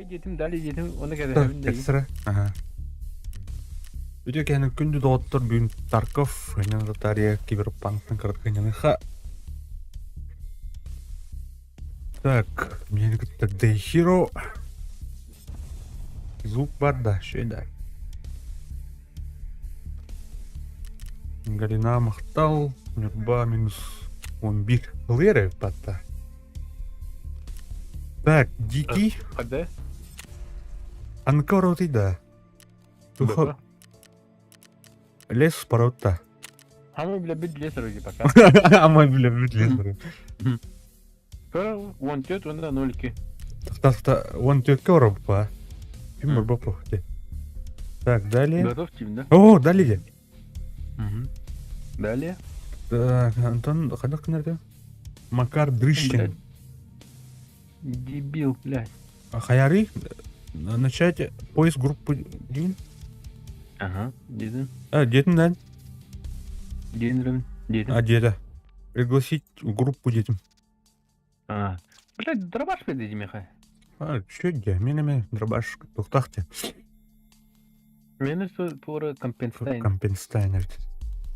Жетим дали жетим оны кәдімін дейін. Экстра. Ага. Өте кәні күнді доғыттыр бүгін Тарков, ғанен Ротария, Киберпанктың қырдықын ха. Так, мен күтті Дейхиро. Звук бар да, шөйді. Галина Мақтал, Нюрба минус 11 лыры батта. Так, Дикий. Қада? Анкора отыда. Тухо. Лес спорота. Хамы біле бүт лесір өге пока. Амай біле бүт лесір. Көр 14, онда 0-2. Та, вон тетка ороб па. Пимур бапох. Так, далее. Готов тим, да? О, далее. Далее. Так, Антон, ходок нерде. Макар Дрыщин. Дебил, блядь. Хаяры. Начать поиск группы Дин. Ага, дедін. Детін, да? Дедін. Деда. Пригласить в группу детям. Блядь, дробаш пе дедім еқай. Чё где? Менеме дробаш тоқтақты. Мені сол пора компенстайн. Компенстайн әрді.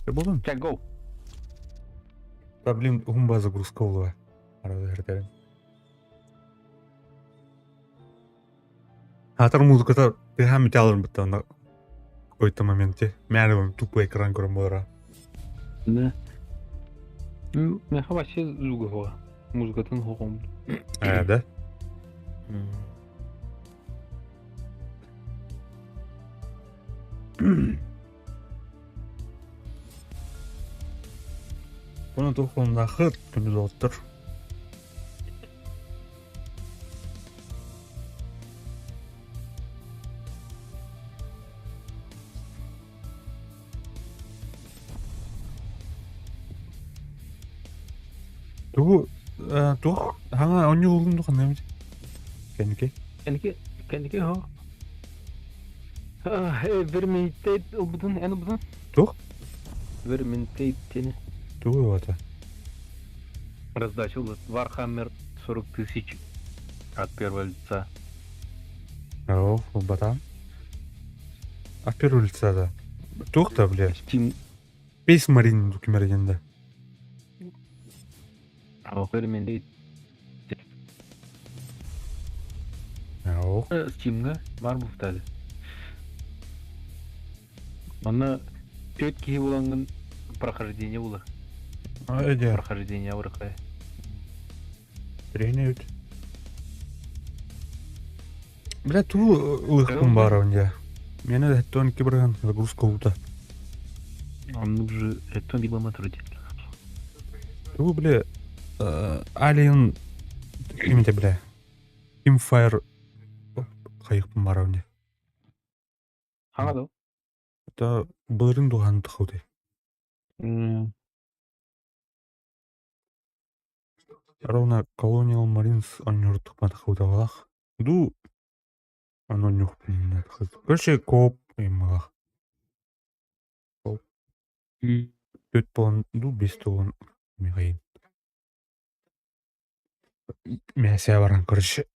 Че болдың? Ча, гоу. Да, блин, гумба загрузка олуға. Арада әрдерін. Атар музыката ты хам металлын бітті на какой-то моменте. Мәлі тупо экран көрім болара. Да. Меха вообще зугова. Музгатын хогом. Да? Bunu тухында хыт күндү доттур. Тугу тух хаңа оню улунду кандай кенеке. Кенеке ho. Vermintide budun, en budun. Тух Vermintide тени. тугу ата. Раздача улут. Warhammer 40 тысяч от первого лица. О, батам. А первое лица да. Тухта, бля. Steam. Space Marine докумерденде. Vermintide. О, Steam'ga var bu tali. Аны 4 киһи буланган прохождение була. айда. Прохождение вырыкай. Тренеют. Бля, тугу лыхкын бар онда. Мені да тон кибрган загрузка ута. Он уже это либо матруди. Тугу, бля, Alien имите, бля. Teamfire хайықпын бар онда. Хана да. Это былырын дуған тұқуды. Ровно Colonial Marines оннюрттық матықуды олақ. Ду он нюхпын матықуды. Көрше кооп имағақ. Төт болын, ду бес болын меғайын. Мәсия баран көрше.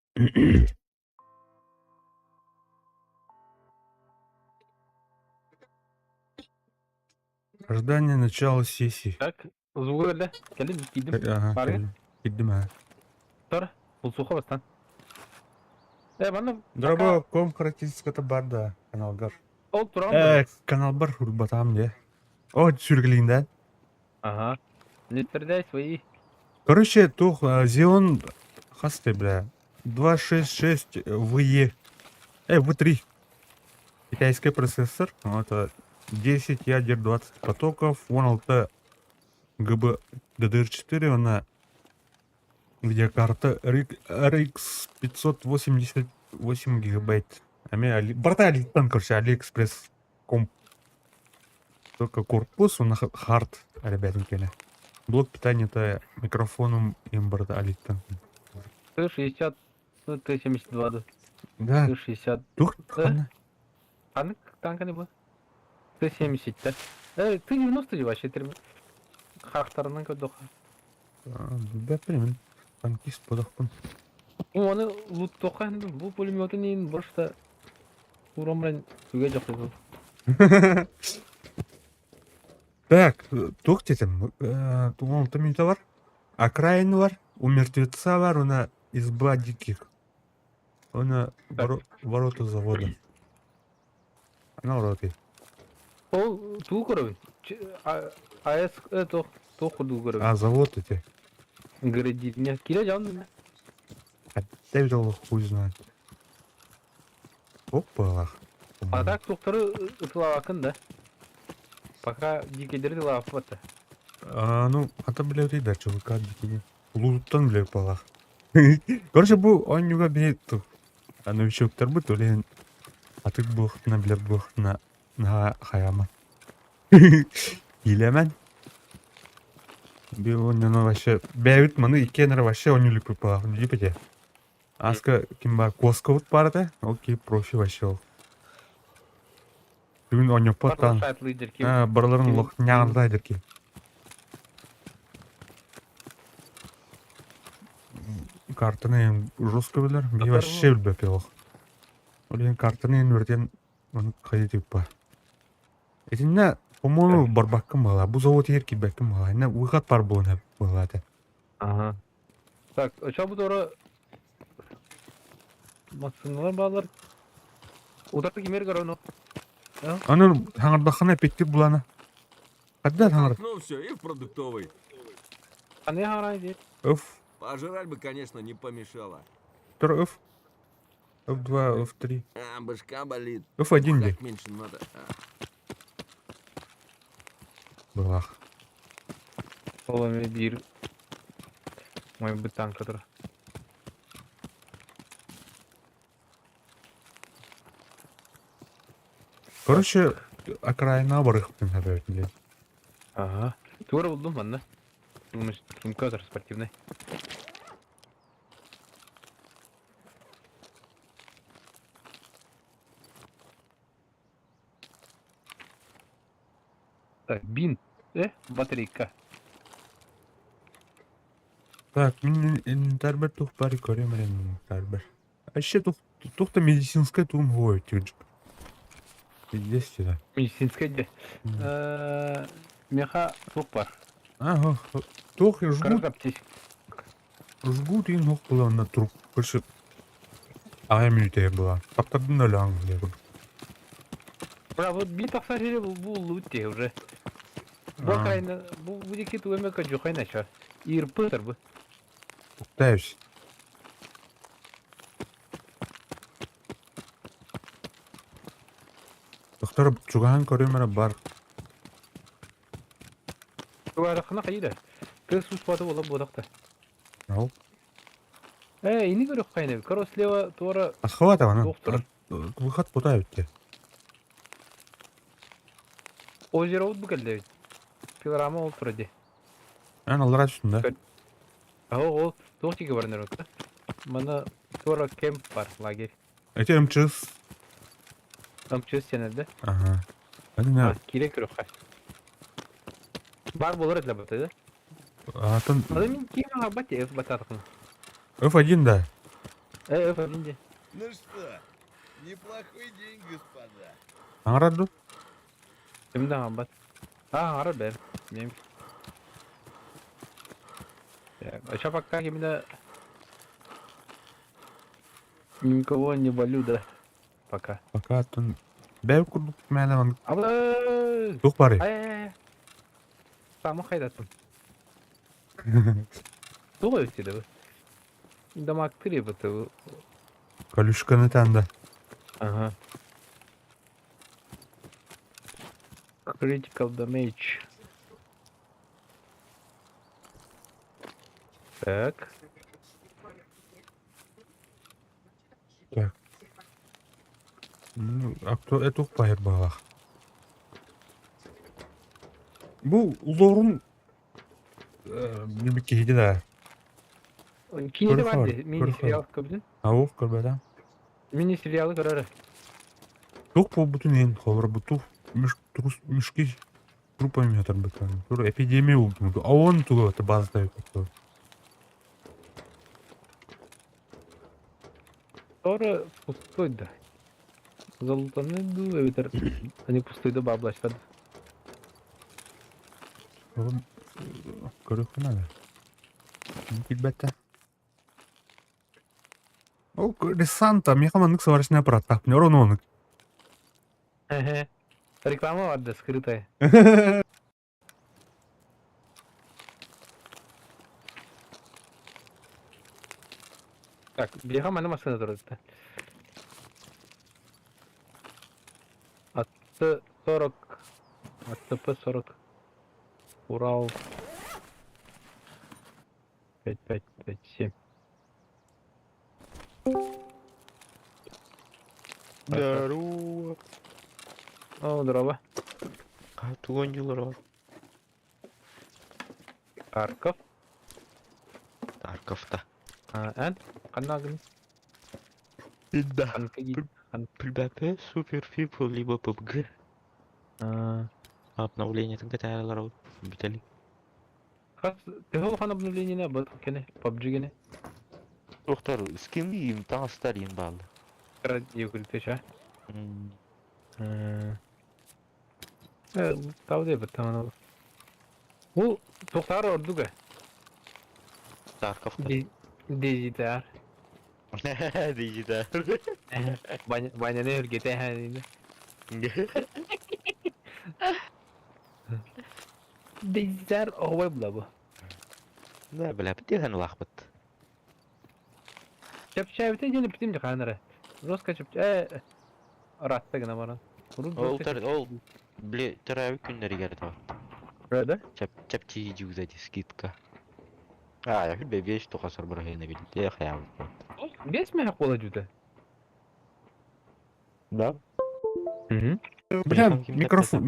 Ожидание начала сессии. Так, звук öyle. Geldim gittim. Ага, Var ya. gittim ha. Tor. Бұл суға бастан. Бана. Дробо ком характеристиката бар да каналгар. Ол тұрған. Канал бар батам де. О, сүргілейін. Ага. Литрдай свои. Короче, тух Xeon хасты, бля. 266 VE. V3. Китайский процессор. Это 10 ядер, 20 потоков. Вон LT GB DDR4. Она видеокарта RX 588 гигабайт. Борта алиттан, короче, AliExpress комп. Только корпус, он хард, ребятки. Блок питания-то микрофоном импорта алиттан. Т-60, ну Т-72, да. Да. Т-60. Тух, хана. Танка не было. Т-70, да. Т-90 вообще термин. Хақтарынан көдоқа. Бәпілмен. Танкист подақпын. Оны лут тоқан, бұл пулеметі нейін бұрышта ұрамран көге жоқ деп. Так, тух детям. Туғын тымита бар. Окраины бар. У мертвеца бар. Она изба диких. Она ворота завода. Она ворота. Ол туу көрөбүн. АЭС то курду көрөбүн. А завод эти. Градильня. Кире жанды. Хотя видел, хуй знает. Опа. А так тоқтары ысылавакын да. Пока дикелерді лавап бата. Ну, ата бля да, чувака дикие. Луттан бля палах. Короче, бу он юга бейт. А новичоктар бу толен. А ты бухтна бля бухтна на хаяма. Илемен. Бил он на вообще. Бейт маны икенер вообще он юли палах. Не пите. Аска кимба коскаут парте. Окей, профи вообще. Бүгін он паттан. Барларын лох нягылдайдыр ки. Картаны жестко билер. Би вообще билбеп лох. Олен картаны өрден оны кайдып па. Этинне, по-моему, барбаккым бала. Бу завод ерки бекким бала. Эне уйгат бар болна балады. Ага. Так, оча бу doğru Масыналар балар. Ударды кемер көрөну. Анын хаңырдахана петтип буланы. Кадда хаңыр. Ну все, и в продуктовый. Аны харай deyip. Öf. Пожрать бы, конечно, не помешало. Dur öf. F2, F3. А, башка болит. F1 de. Так меньше надо. Bak. Oğlum bir Мой бы танк который. Короче, окраина барыхтың хәбәрінде. Ага. Тура buldum ben de. Сумка тоже спортивная. Так, бин. Батарейка. Так, мен инвентарь тух бари көрем мен инвентарь. Аще тухта медицинская тум гой тюджик. Здесь сюда. Медицинская де. Меха тух бар. Ага, тух Кырык аптечка. жгут ин хок була на труп. Короче, ая минуте была. Таптардын эле аңгылы. Бра, вот бин тақса жере бұл лутте уже. Бұл қайна, бұл деке туэмека жоқайна шар. Ирпытыр бұл. Уктаевич. Доктор чугахан көрөмөрө бар. Туарақына қайда. Кыз суспаты болып бодақта. Ау. Ини көрек қайна. Корос слева туара Асхават ана. Доктор. Выход пота өтті. озеро от бүкілді. Пилорама ол тұрады. Ан алар үстүндө. Ол тоқтиге барыныр өтті. Мана туара кемп бар, лагерь. Эти МЧС. Амчыз сенеді. Ага. Әне Керек көрек қай. Бар болыр әділі бұты, да? атын Ады мен кеймаға бәте, бататықын. F1 да. F1 де. Ну что, неплохой день, господа. Аңырады? Кімді аған бат? Ары бәр. Мен. Шапаққа кемді... Никого не валю, да. Пока. Пока атын бәу күрдік мәлі Абла! тух бары. Ай-ай-ай. Самы қайдаттым. Туға өтеді бұл. Дамаг тірі бұты. Колюшканы тәнді. Ага. Critical damage. Так. Так. А кто это упает балах? Бұл лорун білбекке хейді да. Кинеде Көріп бар бар, де. көріп Мини-сериал көбдің. Ауық көрбәді. Мини-сериалы көрәрі. Тух бұл бүтін ең қолыр бұл тух мүшкі трупами атар біткен. Тур эпидемия болды. Ауын туғы өті базда өкетті. Sonra pustuydu. Залутанды өтір. Они пустuydu баблаштады. Oğlum görüyorsun abi. Bilbette. O Sanта мехаманlık savaşına yapar tak. Ne onu. Реклама vardı скрытая. Так, бегом она машина дорогая. Атты 40. АТП 40. Урал. 5557. Здорово. О, здорово. Туған жылар бар. Харьков. Тарковта. Ән? Қанағын? Да. Қанқы Прибапе супер фипл либо PUBG. А, Обновление тогда тайлар бітелі. Ты хан обновление был кене, PUBG кене. Тоқтар, скинлейін, таңыстарин балды. Крат югілтеш, а? Тауде бір таман ол. Ол тоқтар ордуға. Тарковта. Дежитар. Дежитар. Баняны өргете әнейді. Дежитар оғай бұла бұл. Ne bile bir diyen vakit. Çöpçe biten yine bitim de kanara. Roska çöpçe rahatta gına bana. Kurun Ol tar ol bile teravih günleri geldi o. Böyle. Çap çiğci uzadı skitka. Ha ya bir 5 tokasar bırakayım ne bileyim. Ya hayal. Beş mi hak olacak? Da. Hı. Бля,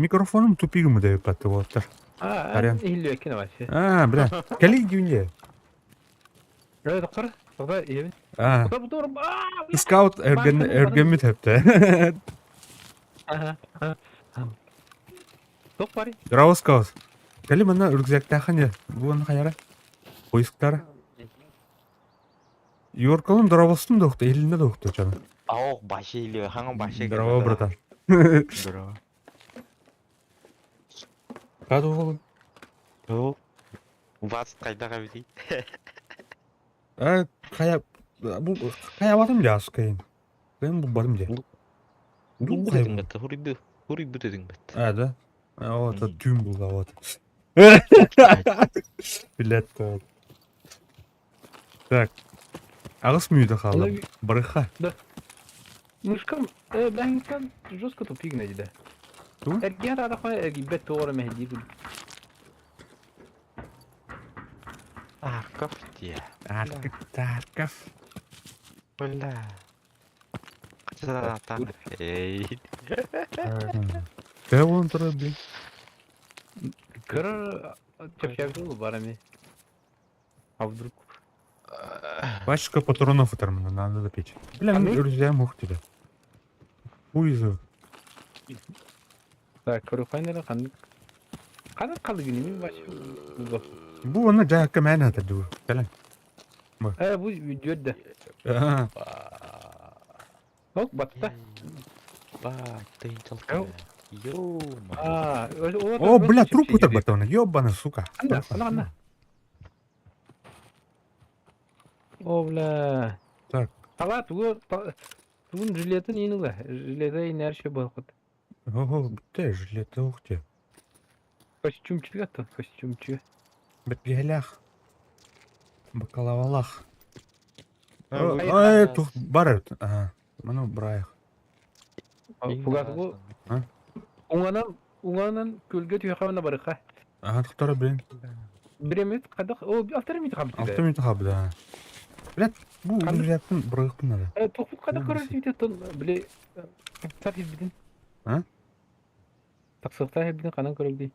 микрофоном тупигами даю патываттар. Aa, Aryan. ihliyor kine var şey. Бля, кәли дүйне. Öyle doktor. Doktor iyi mi? Bu doğru. Скаут эргенми тәпті. Aha. Док бар. Рау скаут. Кәли мына үргізәкті қане? Бұғын қайара? Қойсықтары. Yorkalım dravasın doktu, elinde doktu canım. Ау başı iliyor. Hangi başı Bravo bratan. Bravo. Hadi oğlum. Yok. Vas kayda kabili. Bu kaya batım ya sıkayım. Ben bu batım diye. Bu kaya dedin bu. bet. Huri bu dedin bet. Hadi. O da tüm bu da var. Bilet de. Так. Ağız müydü kaldı? Barıkha. Мушкам, ben insan жестко тупик найди. Ду? Ergen ada koy ergibet doğru mehdi bu. Arkaf diye. Tarkaf. Valla. Zaten. Ey. Kaya oğlum tara bir. Kırır çöpçe olur bana mı? А вдруг? Пачка патронов оторвана, надо допечь. Бля, А ну? друзья, мух тебя. Уйзу. Так, kırı kaynara kan. Kadar kaldı günümün başı. Bu ona cahakka men hata dur. Falan. Bu videoda. Aa, Bak batta. Bak, teyincal. Ау. Yo. О, бля, труп так батона, ёбана, сука. Ана. О, бля. Так. Тала тугун жилетин инула. Жилета инер şey bakıt. Ого, ты жилет, ух ты. Костюмчик attı, kostümçü. Бетгелях. Бакалавалах. Hayır, Ай, тух барет. Ага. Ману брайх. Fugat bu. Ha? Unganan gölge tüy havana barıka. Ага, тухтара блин. Biremet kadak o bir altara mıydı kabul Алты минут хаб, да. Блядь, bu Kandı. жилеттин брайхтын надо. Topuk kadak kararız bir ton bile tabii bidin. Ha? Taksıkta hep bidin kanan körüldü.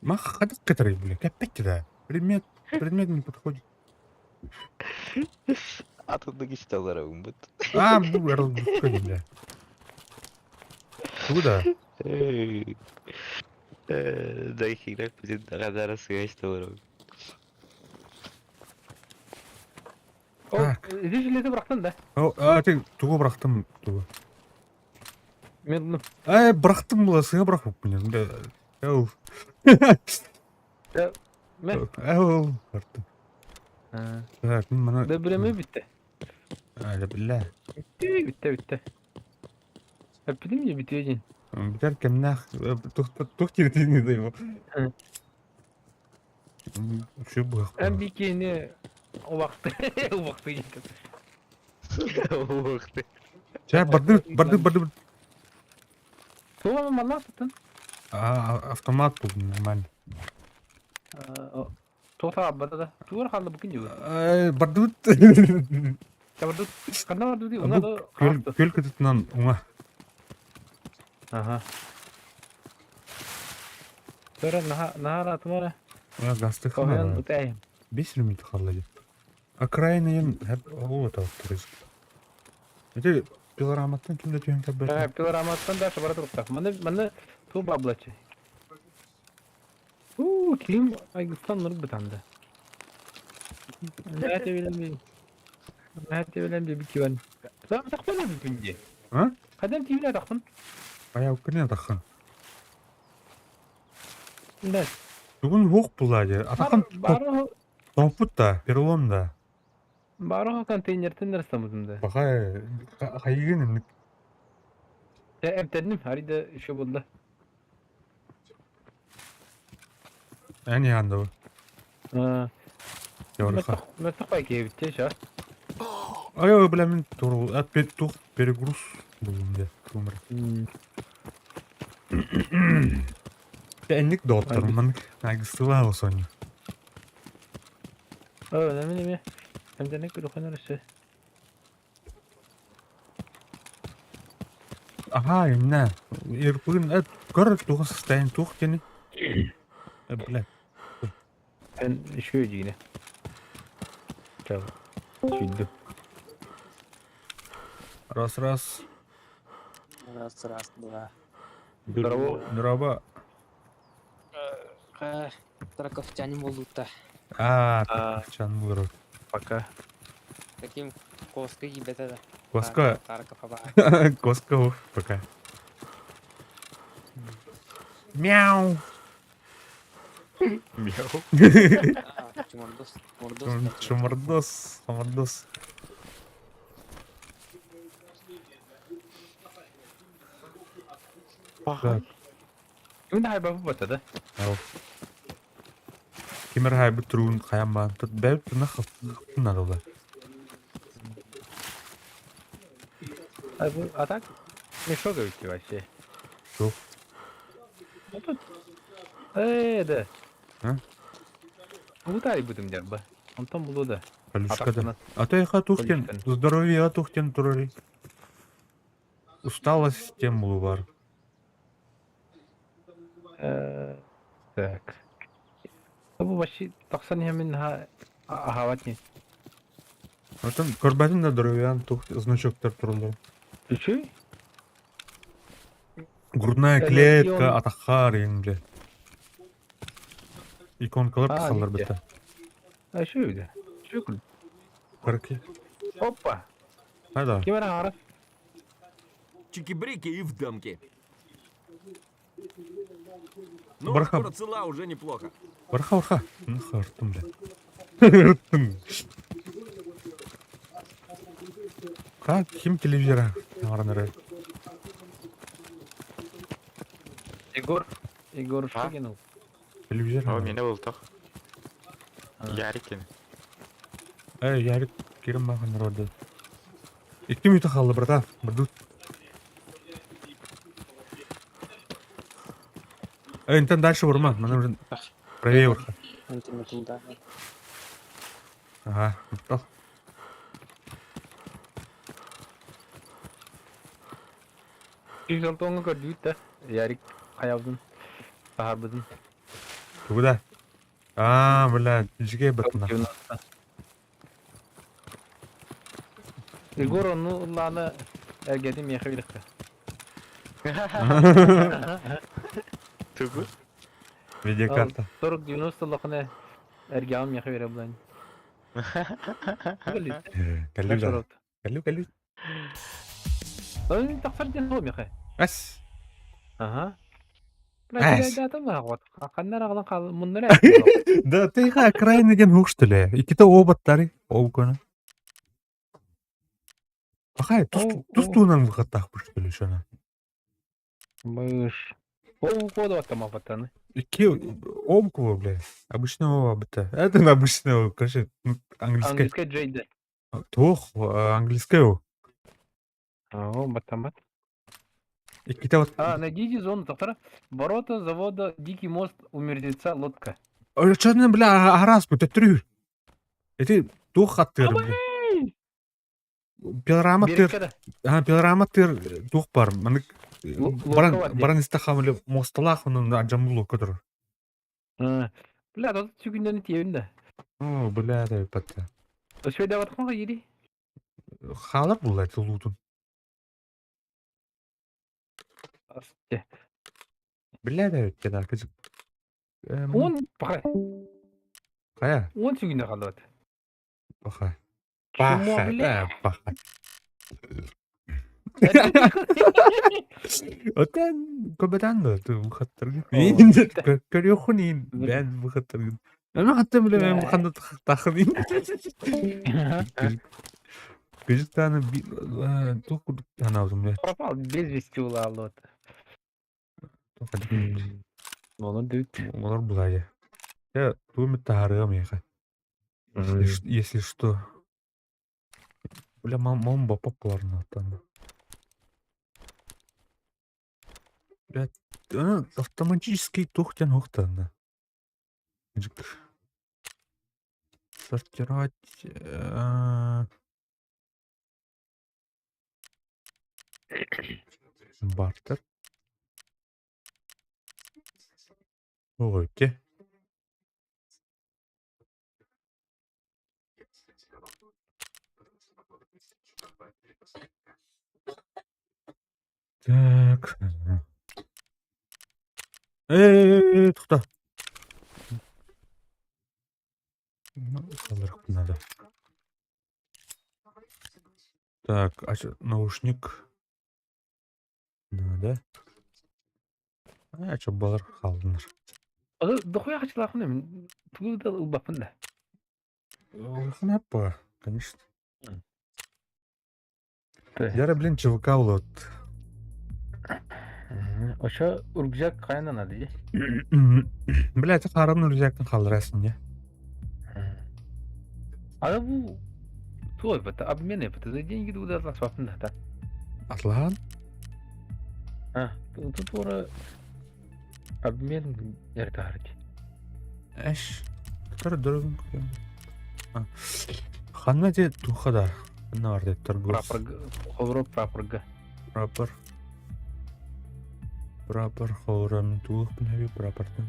Мах, ходить который, бля, капец да. Предмет не подходит. Atıldık işte olarak bu. Bu разлука, бля. Куда? Dakikalar bizim de kadar suya işte olarak. O Tak. jileti bıraktın da. Ты туго брахтым, туго. Ben Брахтым было, сыга брахып, блин, бля. Әу. ben Әу. Брахтым. Так, мен мана... de bireme bitti. Әлі білә. Bitti. Hep bidim ya bitiyor cin. Битер кемнах. Тух тиртini de его. Şu bu. En bir kini o vakti gittim. O vakti. Çay bardır. Tuğla mı Allah tutun? Автомат bu normal. Tuğla abada da. Tuğla kaldı bugün gibi. Bardır. Ya vardı. Kanda vardı değil. Ona da Köl kıtıtından ona. Aha. Sonra nahar atmara. Gazete Koyan хана. utayım. 5 минут қалады. Окраинаен ол аталып Эти пилораматтан кимде түйен каббет. Пилораматтан да шабара тұрып. Мана туğ bablaçı. Kim Aygıstan nuru bitandı. Nerede bilen bir kivan. Sen takpana bir pince. Ha? Kadem TV'ne takpın. Аяу кіне таққан. Ne? Бүгін оқ бұлады. Атаққан топут да, перелом да. Baro konteynerden neresi mızımdı? Бақай, қайығын Emtedim. Harida şu buldu. әне янды. Yorha. Mete koy ki bitti şu. Ayo bilemin toru. Pet tuh perigrus bulun diye. Kumar. Enlik doğutlarım. Aygısı var o sonra. Önemli mi? Hem de ne kadar orası. Ага, именно. Ирпын, көр тух состояние тух тени. Бля. Ben şöyle yine. Çal. Şuydu. Раз. Раз, два. Здорово. Дроба. Тараков тянем лута. А, А. чан булыр. Пока. Таким коской ебет это. Коска. Тараков аба. Коска пока. Мяу. Мяу. Чумордос. Чумардос. Так, Şimdi hayba bu batada. ау. Кимер хай битрун хаяман. Тут бэб нахап. Надо было. Ay bu atak ne çok öykü var şey. Çok. De. Ha? Bu da iyi budum der bu. Ondan bulu da. Полюшка. А ты ха тухтен. Полюшка. Здоровье тухтен турари. Усталость тем был бар. Так. Bu başı 90 hemen havat ne? Атын көрбәдин да здоровьян тух значоктар турулар. Üçü? Грудная Это клетка, он- атахар инде. Иконкалар А, кысалар видите. бите. Ha şöyle. Şu. Карки. Hoppa. Hayda. Kim ara araf? Чики-брики и в дамки. Ну, Бархам. скоро цела, уже неплохо. Варха. Ну, хартым, бля. Хартым. Как ким телевизора? Арнары. Егор Шагинов. Телевизор. О, мені бултық. Ярикин. Ярик кирим бахан роды. 2 минута қалды, брата. Бұрдут. Интен дальше вырма. Мана уже правее вырха. Антиметал, да. Ага, мыттал. Güzel tonga gördük de. Yarık ayavdın. Saharbıdın. Куда? А, бля, жиге бытна. Егор onu lana ergedim yakabilir. Тугу. Видеокарта. 40-90'lıkını ergağım yakabilir bulan. Калю. Ben takfir den oğlum yakı. Ас. Aha. Ас. Ben de var. Kanlar ağlan kal. Bunları Да ты ха крайнеген хук что ли? Иките обаттары, обкона. Ахай, тустунан выхаттахпы что ли шана? Мышь. O kodu attım afatanı. Ики обкова, бля. Обычного обыта. Это на обычного, конечно, английское. Angliska Jade. Тох, английское. O batamat. Иките вот. Найдите зону доктора. Ворота завода Дикий мост у мертвеца лодка. Что ты, бля, арас, это трю. Это тух аттыр, бля. Пилораматыр. Берекеде. Пилораматыр тух бар. Маны Лодка бар, баран истахамлы мосталах onun ajamлу кадр. Бля, тут сүйгүндөн тиебинде. О, бля, да патта. Швейде батканга ири. Халар булар тулудун. Асте. Бля, да кеда кызык. Он баха. Кая? Он сүйгүндө калды бат. Баха. Чумо, бля. Баха. Отен көбөтан да бухаттыргы. Инде көрөхүнин бен бухаттыргы. Ана хатта биле мен буханды тахырын. Кыжыктаны току танаудум я. Пропал без вести улалот. Onu düt. Олар булай. Я тумит таарыгам яха. Если что. Бля, мамба популярна там. Блядь, автоматический тухтен хухтан. Сортировать. Бартер. Окей. Так. Тухта. Салдырып надо. Так, наушник. Надо. Чобалар халдыныр. Дохуя хачылахын тулуда убапында. Хнапа, конечно. Ты. Яра, блин, ЧВК улот. Ошо ургжак кайнан ады. Блядь, қарын үржектің қалдырасын, не? Ага бу твой опыт, обмен опыта. За деньги туда атласвапында да. Атлаған? Тут вора обмен яртарыч. Әш. Тұтар дұрығын көйім. Ханна де тухада. Бұна бар деп тұр гос. Ховро прапорга. Прапор ховрам туық бұна прапордан.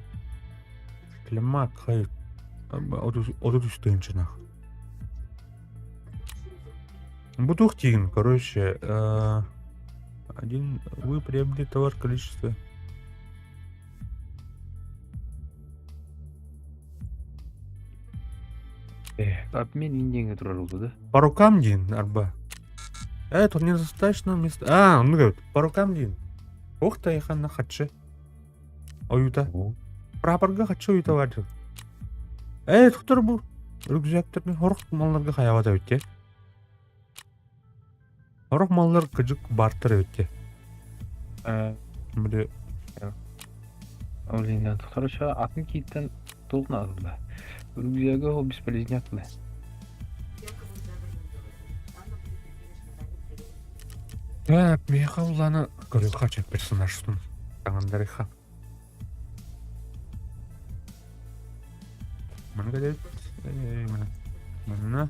Климат қайып. Оды түстейін жинақ. Бутух тигн, короче, вы приобрели товар в количестве. Обмен инденге турар болду да. По рукам дейін, арба. Тут недостаточно места. Он говорит, по рукам дейін. Ух ты, яханна хатшы. Оюта. Прапорга хатшы оюта бар деп. Тұқтыр бұл. Рюкзактермен хорық малларға хаявада өтте. Хорық маллар күжік бартыр өтте. Біле. Олиндан тұқтарыша атын кейттен толқын алды. Рюкзагы ол бесполезнятны. Так, мехауланы көрілға чек персонажсын. Таңандарыға. Мұнға дәйт. Мұнына.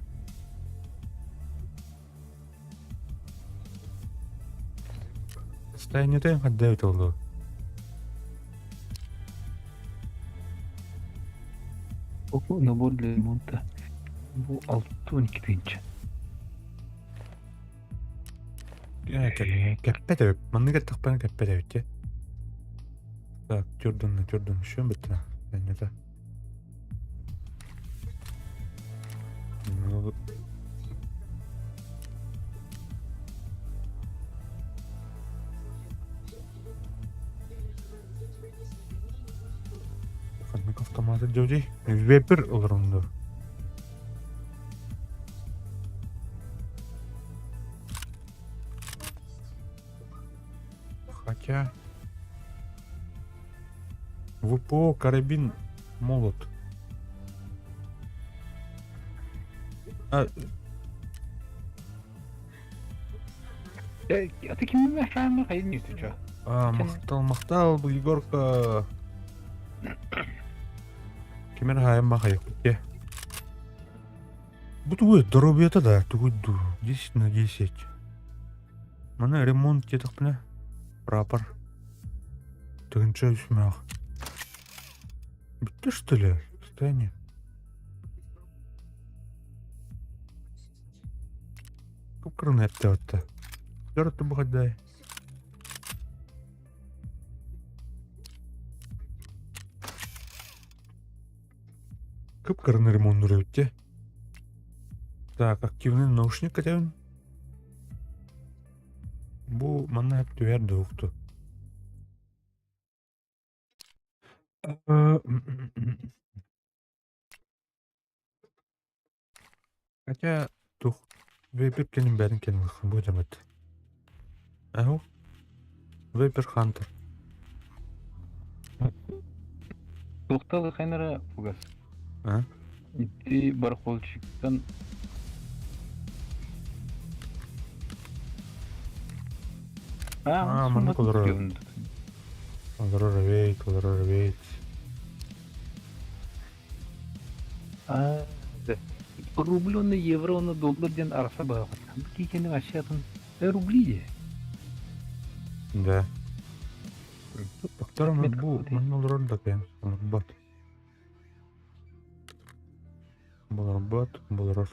Состояние тайм отдают олду. Оку набор для ремонта. Бу 6-12 тынча. Кәппет өп. Мұнға тақпаны кәппет өп. Так, түрдін шөн біттіна. Әнеті. Қанық автоматы дөдей. Вепір ұлырымды. Хотя... ВПО, карабин, молот. А ты кем мешаем на не ты чё? Мақтал, бұл Егорка. Кемер хайым мақайық бітке. Бұл түгей дұрып да, түгей 10 на 10. Мана ремонт кетік біна. Прапор. Түгінші үсімі ақ. Бітті что ли? Состояние. Көпкірін әтті өтті. Көрітті бұғадай. Көпкірін ремонт өтті. Так, активный наушник кәтеуін. Бұл мана әпті өрді ұқты. Хотя тух вейпер кенин бәрін кенин ұқын бұл жамет. Әу? Вейпер хантер. Тоқталы қайнара фугас. İtti barkolçuktan Mana kolor. Kolor reveit. Рубль он евро он доллар ден арса баға. Кикенің ашатын рубли де. Да. Доктор, Рахмет, bu Куди. bunlar da kan. Булар.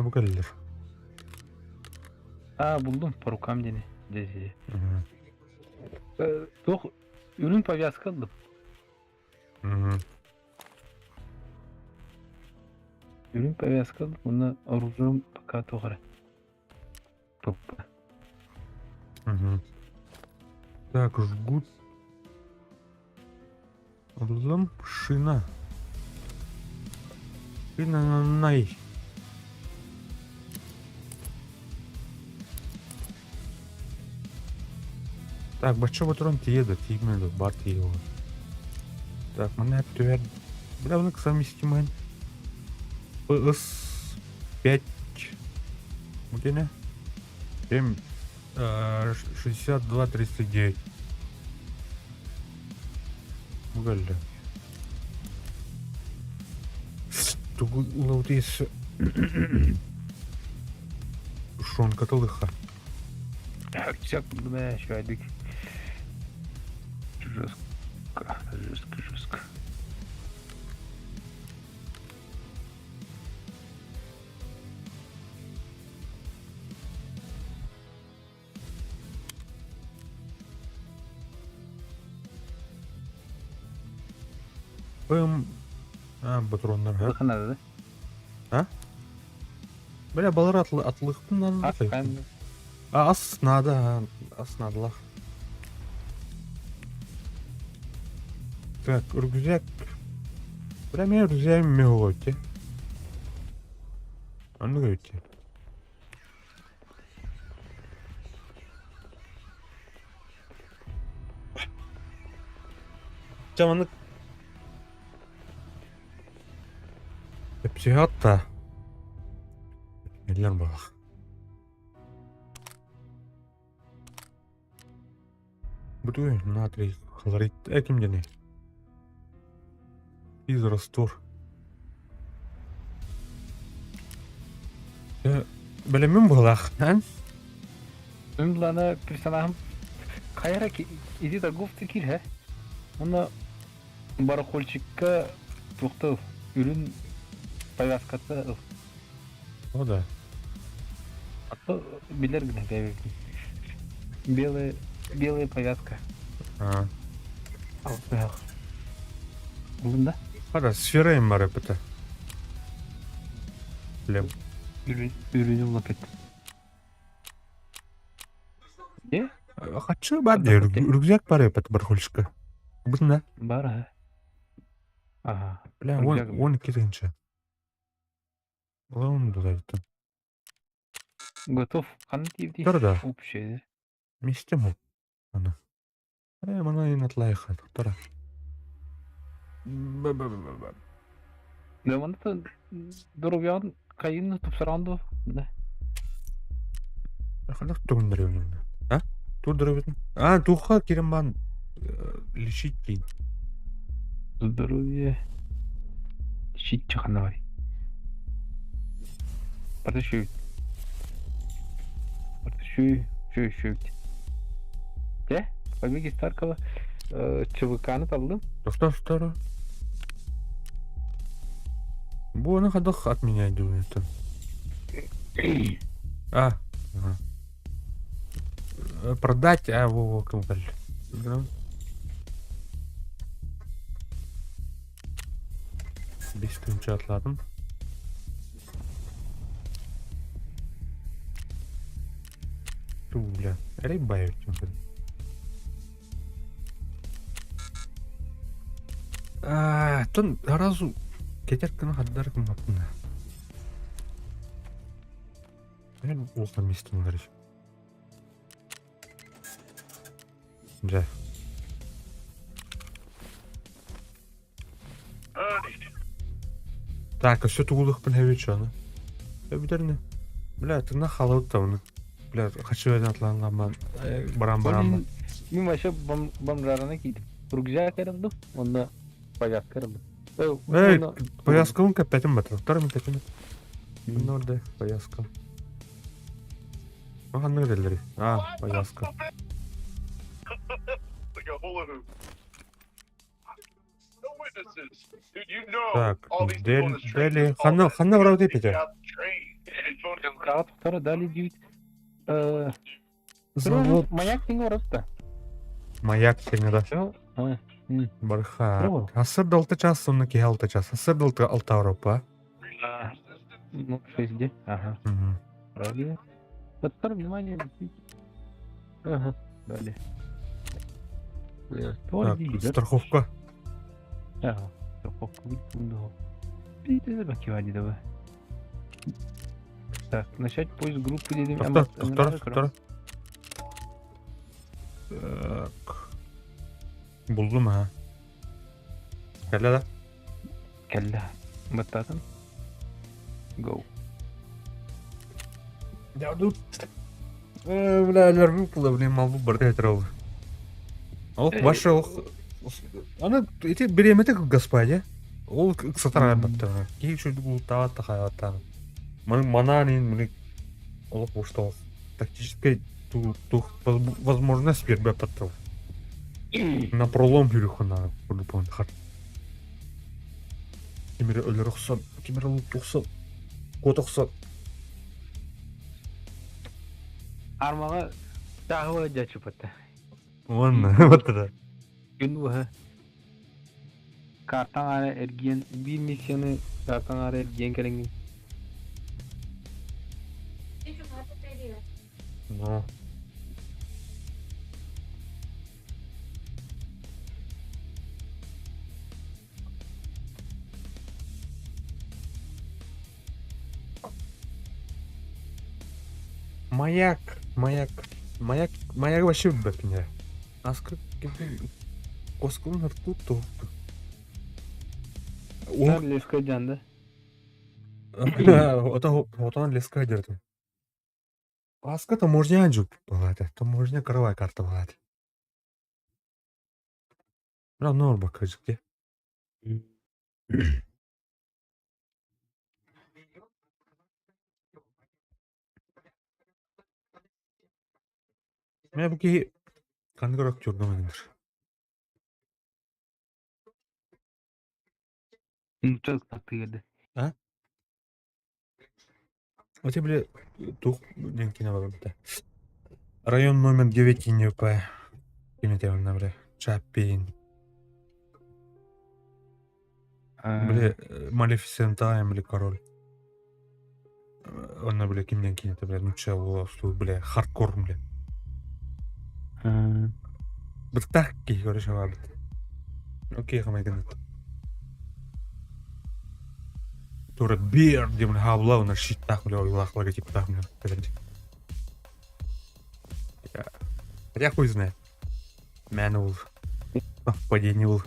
Bu geldiler. Buldum по рукам дені. Дези. Toch ürün повязка aldım. Ürün повязка aldım. Bunda оружием пока тоғыры. Топпа. Так, жгут. Рузом шина. Шина на най. Так, бачо батрон тиеда, тигмеду, бар тиева. Так, мене тювер. Бля, вони совместимы. PS5. Вот не? 7. 62-39. Гальда. Тут лаутис. Шон каталыха. Всяк buldum he şu aydık. Жестко. Батронlar ha. Bakın adı. Бля, балар атлыктын надо. Askan. Ас надо. Ас надо. Так, рюкзак. Бля, мен рюкзагым меуготе. Аны көйте. Жаманlık. Психиатта. Neler bak. Bu натрий хлорид. Кимде не? Из раствор. Белемем булах, хан? Ümlana personajım kayara ki idi de guftu kir he. Ona barakolçikka tuhtı ürün повязкасы О, да. bilir gine белая повязка. Al bak. Buldum da Hadi sferayım var hep de. Lem. ürünü bulup et. Ne? Kaçı var diyor. Rüzgar var hep de barholşka. Bu ne? Бар ha. Aha. Bля, Rüzgar mı? 12 тысячи. Onu da zaten. Готов. Kanıt Dur da. Общее. Вместе мы. Она. Она и натлайха. Тора. Заманда дұрубян кайын тупсыранды. Да. Ханак тугундарыйын. А? Турдырыбытын. Туха керембан лишить кейін. Здоровье. Щит чахановой. Подошьют. Да? Побеги Старкова. ЧВК'ны табылдым. Тоқтар. Bu ne kadar atmaya diyor. Ага. Продать, во компаль. Без тынча atladım. Бля, рыбаю чем-то. Тон разу кетеркіні қаддар кім қапына. Мен олға местің ғарыш. Жа. Так, а все тугулых пенхевичаны. Өбүдерне. Бля, ты на халат тавны. Бля, хочу я атланган барам. Мен вообще бомжарына кейтіп. Рюкзак кәрімді, онда паяк кәрімді. Эй, пояском капетим батыр. Вторым капетим. Норде, пояском. Ага, нырдылдыр. Пояска. Like a hula hoop. No witnesses. Dude, you know Так, all these people on this train. дели. just called Ханна us. брау They депите. got the train. Кағат тұқтары дәлі дейт. Завод. Маяк теңі орыпты. Маяк теңеда. Барха. Браво. Асыр далты час, сонны ки 6 час. Асыр далты 6 Европа. Ну, 6 Ага. Далее. Подтор, внимание. Ага, далее. Так, страховка. Ага, страховка будет фундовая. Видите, забакивали давай. Так, начать поиск группы дедим. Тоқтар. Так. Булдым, ха. Кәлі да? Кәллә. Баттатын. Go. Дәуду. Бля, әлербі пұлы, блин, мал бұл барды әтір олы. Ол, башы ол... Аны, эти береметі господи. Ол ксатар әлбәтті. Кей шөйді бұл таватты хайваттаны. Мана нейін, блин, ол ұштау. Тактической возможность бербе паттыл. На пролом жүріху надо, по-любому хат. Кемері өлір ұқсат, кемері ұлып ұқсат, кот ұқсат. Армаға тағы өте чүпітті. Онна, баттыра. Gün bu ha. Kartan ara ergen bir misyonu kartan ara ergen kerengin. Ну. Маяк вообще бэк меня. Аскы Коскун артут то. Onlar leska candı. Отан леска дерді. Аска таможня жүк болады. Таможня кырывай карта болады. Бра норба кажыкте. Мен буки кандырак жүргөмөдүр. Çok tatlı geldi. А тебе, бля, тух, денькина бабта. Район номер 9 НП. Кинетевна, бля. Чапин. Бля, Малефисента, бля, король. Она, бля, кимден кинете, бля, ну че, бля, хардкор, бля. Bir tak ki görüşe var. Okey kama gidin. Tora bir diye bunu havla ona shit tak bile oylaklara tip tak mı? Я хуй знает. Манул. Падение.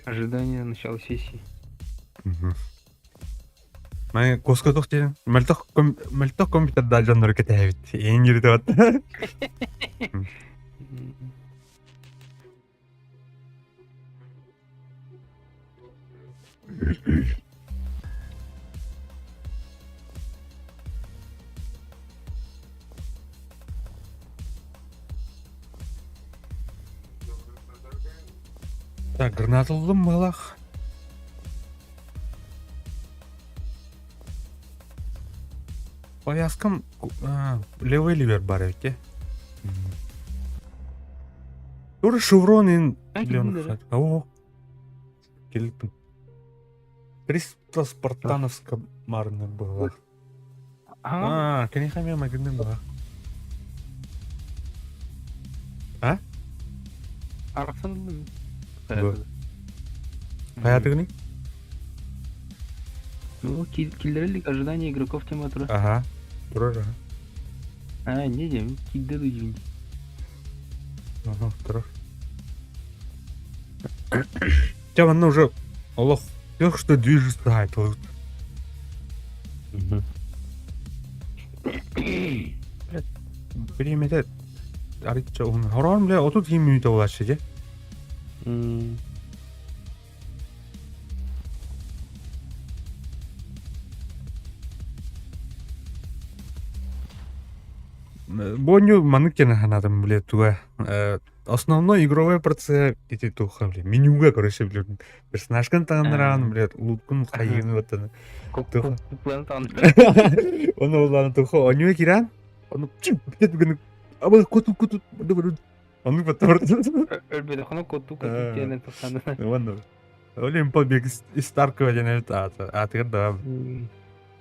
Ожидание начала сессии. Мен коска тохтен. Мальтох компьютер да жандар кетебит. Эң жүрүп атты. Так, гранаталдым балах. Пояскам левый ливер бар эти. Тура шеврон ин леон. О. Келипин. 300 спартановска марны была. Конечно, я магнит была. А? Арсен. Hayatını? Ну, киллерlik ожидание игроков тема тура. Ага. Тура. Не дем, кидды дuyun. Ага, тура. Тебя она уже... Аллах, тех, что движется, айтыл. Переметет. Аритча, он хорон, бля, 32 минута болашы, же? Боню маныкена ханадым, бля, туга. Основной игровой процесс эти туха, бля. Менюга, короче, бля. Персонажкан таңдыран, бля, улуткун хайын ватаны. Оны уланы туха, онюе киран. Оны чип, бит бүгін. Абы коту, Оны батыр. Өлбеді қана котту кенен тоқсанды. Оны. Олем по бег из Старкова денет атыр да.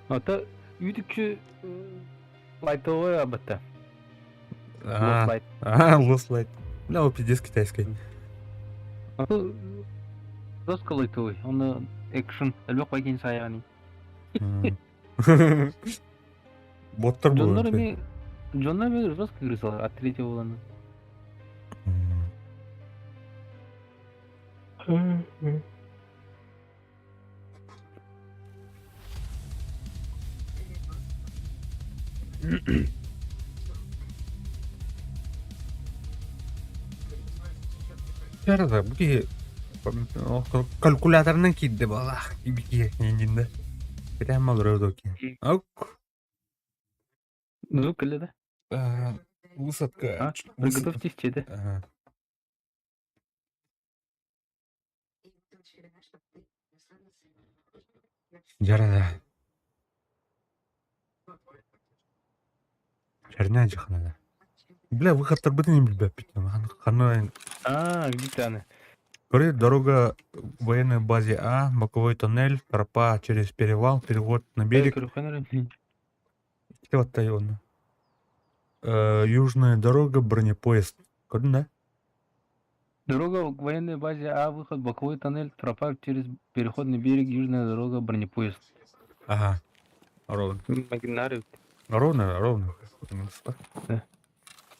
Ата үйдікші лайтовый абатта. Лослайт. Лослайт. Бля, о пиздец китайский. Ата жестко лайтовый. Оны экшен. Әлбек байкен саяғани. Боттар Джоннар бұл. эми Джоннар эми жестко кырысалар от третьего уланы. Ярда, бұге калькуляторынан кейді бала. Ибеке ендінде. Прямо лұрыдоки. Аук. Ну, кілі да. Высадка. Приготовьтесь чеді. Ярда. Черня жахнада. Бля, выход бітін не білбәп бітін. Қаны... Где-то она. Говорит, дорога к военной базе А, боковой тоннель, тропа через перевал, переход на берег. Вот Тайон. Южная дорога, бронепоезд. Көрдің, да? Дорога к военной базе А, выход, боковой тоннель, тропа через переходный берег, южная дорога, бронепоезд. Ага. Ровно. Магинары. Ровно.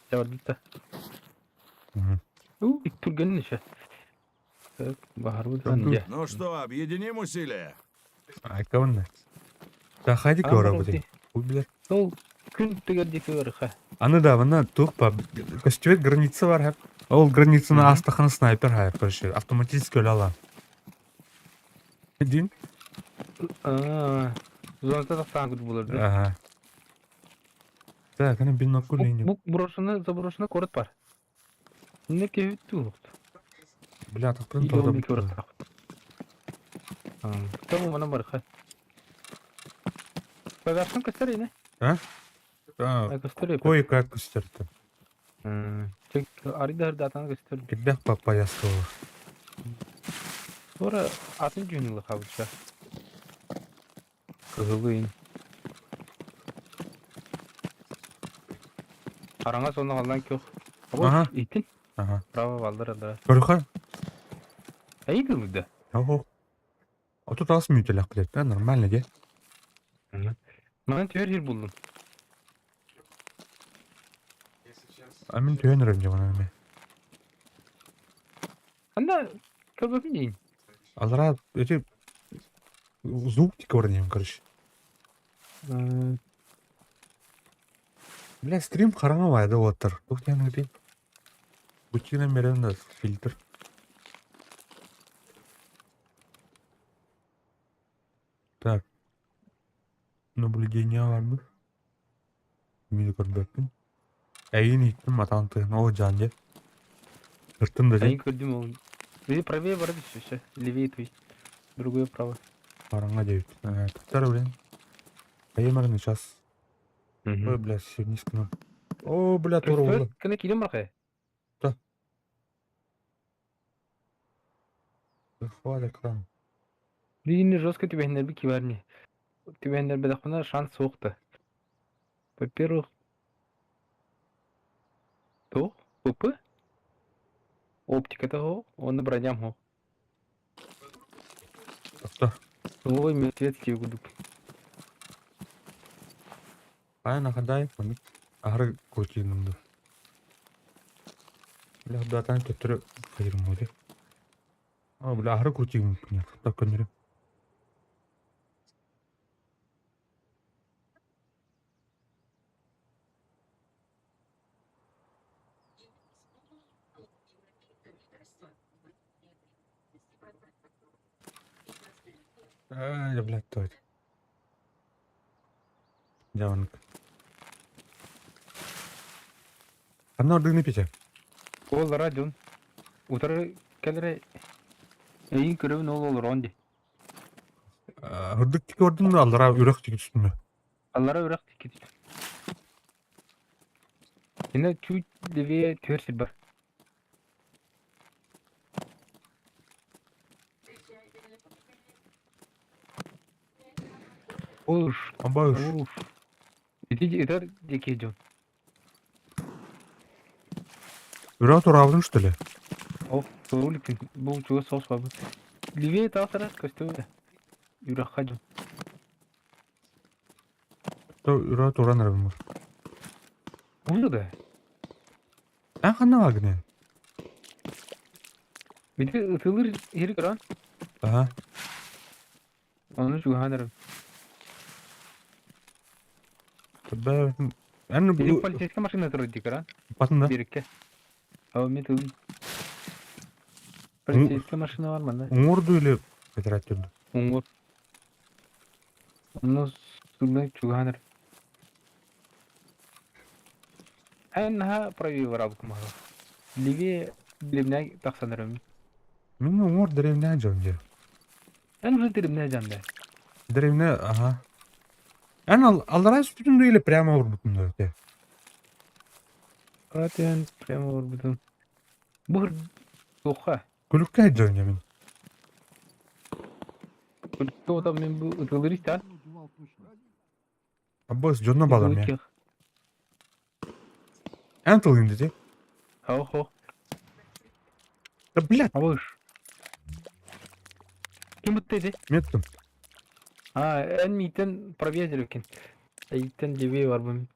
Жабардыта. И турган еще. Так, бахар выдран. Ну что, объединим усилия? Ай, каванна. Да, хайди кора буде. Убилер. Сол күн тегердеки өріға. Аны да, вана тухпа. Костюет граница бар, хэп. Ол границаны астаханы снайпер, хайп, короче. Автоматически өлі алам. Дин? Зонта тақтан күт болыр. Ага. Так, ана бинокуль не. Бұл заброшена город бар. Не кевит туғықты. Бля, тақтан Или он не тогда. көріп тақ. Тому мана бар қа. Пагашын көстер ені? Көстер епі. Кое-как костерті. Чек аридар датаны көстер. Кеддах папа яскова. Sonra атын жөнілі қабылша. Кығылыйын. Қараңа соны қалдан көк. Ага. Итін? Ага. Право валдыр. Көріға? Әй кылыды. Ого. А тут алыс мютелек білет, да? Нормально, де? Маған төр жер болдым. А мен түйенірім де мұны әме. Анда көрбөпін дейін. Алыра, эти... Звук тика орнем, короче. Бля, стрим қараңавайды отыр. Тоқтияны дейін. Бутина мерен фильтр. Так. Наблюдение var mı? Мені көрбөппін. Әйін иттім атантығын, о жанде. Үрттім да Әйін көрдім ол. Или правее барды еще. Левее, то есть. Другое право. Қараңа дейбіт. Тұқтары білен. Әйемәріні час. Ой, бля, сегодня скину. О, бля, тура болды. Кіне келем бар қай? Хват экран. Блин, жестко тебе нервы киварни. Тебе нервы дахуна шанс соқты. Во-первых, то, ПП, оптика того, он на броням го. Тоқта. Ой, мертвец тебе гуду. Айна қандай? Ағыры көтейінімді. Бля, датан көттірі қайырым өде. Бля ахыры крутик мүмкін. Так көндірем. Я, блядь, то это. Жаманық. Қанна ордығыны пете? Ол радион. Утары келері эйин көрөбүн ол olur онди. Ордық тікі ордың алдыра үрек тікі түстіңі. Аллара ырак тикет. Ина чуть левее терсил бар. Уж, Аба үш. уж. Иди, это дикий идет. Үрек тұрабының үштілі. О, ролик, был чего соус бабы. Левее тасара костюм. Юрах ходил. Үрек тұран әрбім бар. Уже да. Қанна вагыны? Биди ытылыр ери кран. Ага. Onu şu hanırım. Tabi ben Bizim bu poliçeske maşına tırıdı kran. basında. Birike. Hava mi tıl. Poliçeske maşına var mı? Umurdu ile federat gördü. Umur. Onu sürmek şu hanırım. Enha pravi var abuk mahva. Livi bilimine taksanırım. Мен умур деревне жонжа. En uzun dilimine canlı. Деревне, ага. Аллара sütünde ile прямо vurmutunda. Zaten prema var budum. Bu soğuk. Kulükke jönja men. Kulüpte o da ben bu ıtılır ister. Abbas jonna balam ya. Итылır. Antıl indi de. Ho. Da блядь, Алыш. Kim bu dedi? меттім. Ha, en miten проведер екен. Eğitten livi var bu.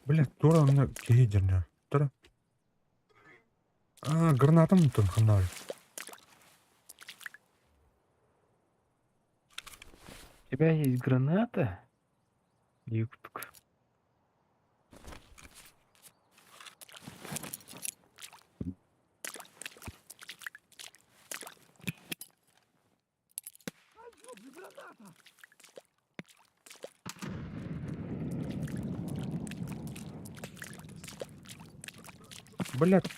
Блядь, тура оны кеге жонja. Тура. Гранатым тұн қанна. У тебя есть граната? Юктук. Блядь.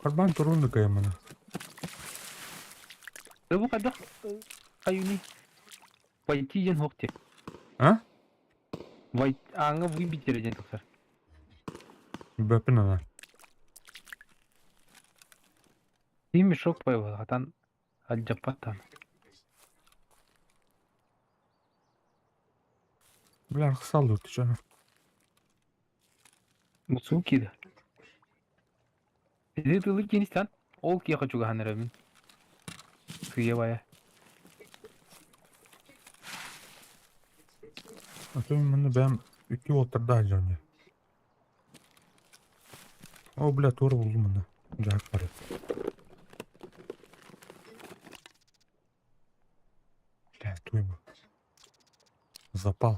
Карбан турунды каямана. Да bu kadar kayuni. Vaytiyen hokti. А? Vay anga bu bitireceksin toksar. Бөпін ана. Değil mi şok payı var. Hatan alcapatan. Бля, қысал өтті жана. Musuki de. Bizi tılık genişten. Ol ki yaka çok hanırımın. Kıyı baya. Атым мені бәм 2 волттарда жонja. О, бля, тура болду мені. Жақ бар. Бля, туй bu. Запал.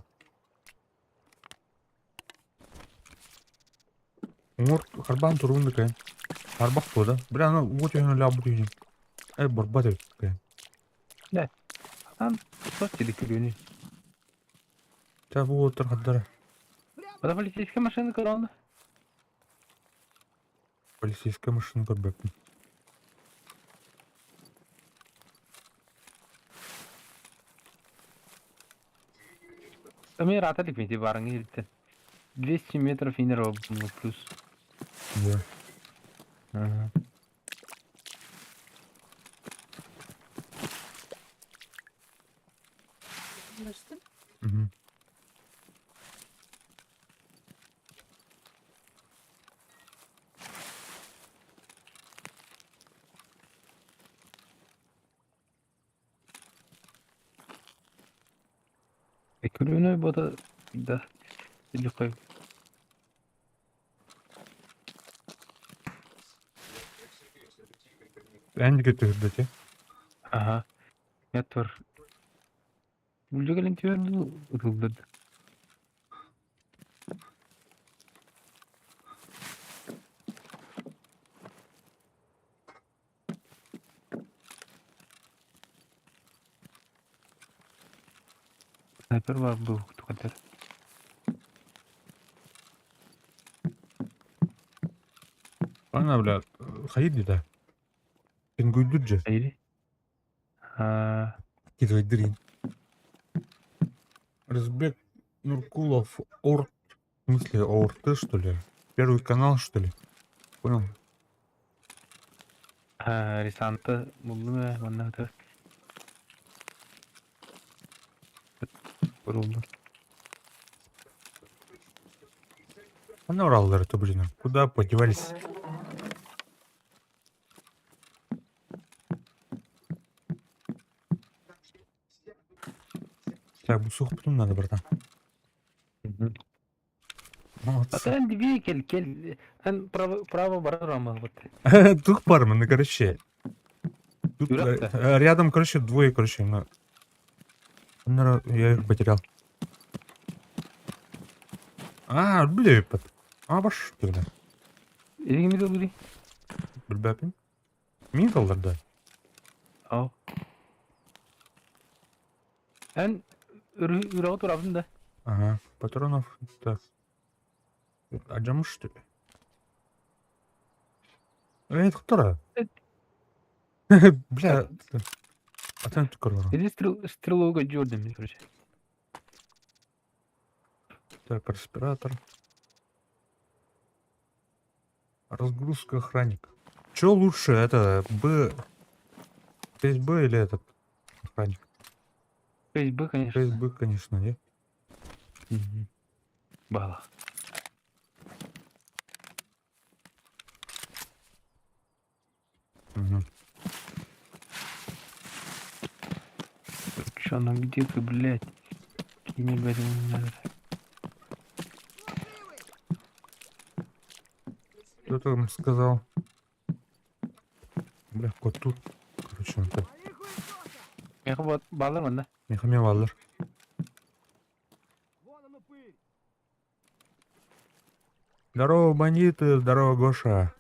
Умур карбан турунды кайын. Арбак бода. Бля, ана өте өне лабы дейін. Борба деп кайын. Hatan sos dedik ürünü. Та bu отыр қаддары. Bada полицейская машина karandı. Полицейская машина көрбеппін. Там я рата ликмети барың ерттен. 200 метров инер ну плюс. Да. Ага. Мгм. Ürünü bada da. Dili koy. Ben de götürdü ki. Aha. Yatır. Bulca gelin tüyörünü ıtıldırdı. Sniper var bu kadar. Bana bile hayır da. Ben güldürce. Hayır. Ha. Git öldüreyim. Разбег Нуркулов Орт. В смысле, ОРТ, что ли? Первый канал, что ли? Понял? Ha, Risant'ı buldum ya. Ondan da. Vuruldu. Она oraları-то, блин. Куда подевались? Так, бусух потом надо, братан. Молодцы. Zaten dibiye gel. Ben право барар ama вот. Тут парма, ну, короче. Тут Юрак-то? рядом, короче, двое, короче, я их потерял. А, блин, баш, тогда. Elini de durayım. Bilbapin. Min kalır da. Al. Ben Ürağıt uğradım da. Ага, патронов, так. Acımış, что ли? Это кто? Бля, а там ты корова. Eli стреловка gördüm короче. Так, респиратор. Разгрузка охранник. Че лучше, это Б... 6Б или этот охранник? 6B конечно. 6Б, конечно, нет? Bağla. Угу. Что она где-то, блядь? Кинь, блядь, надо. Кто там сказал? Бля, кот тут. Короче, он так. Я вот bağlar mı da? Мехами валлар. Здорово, бандиты, здорово, Гоша.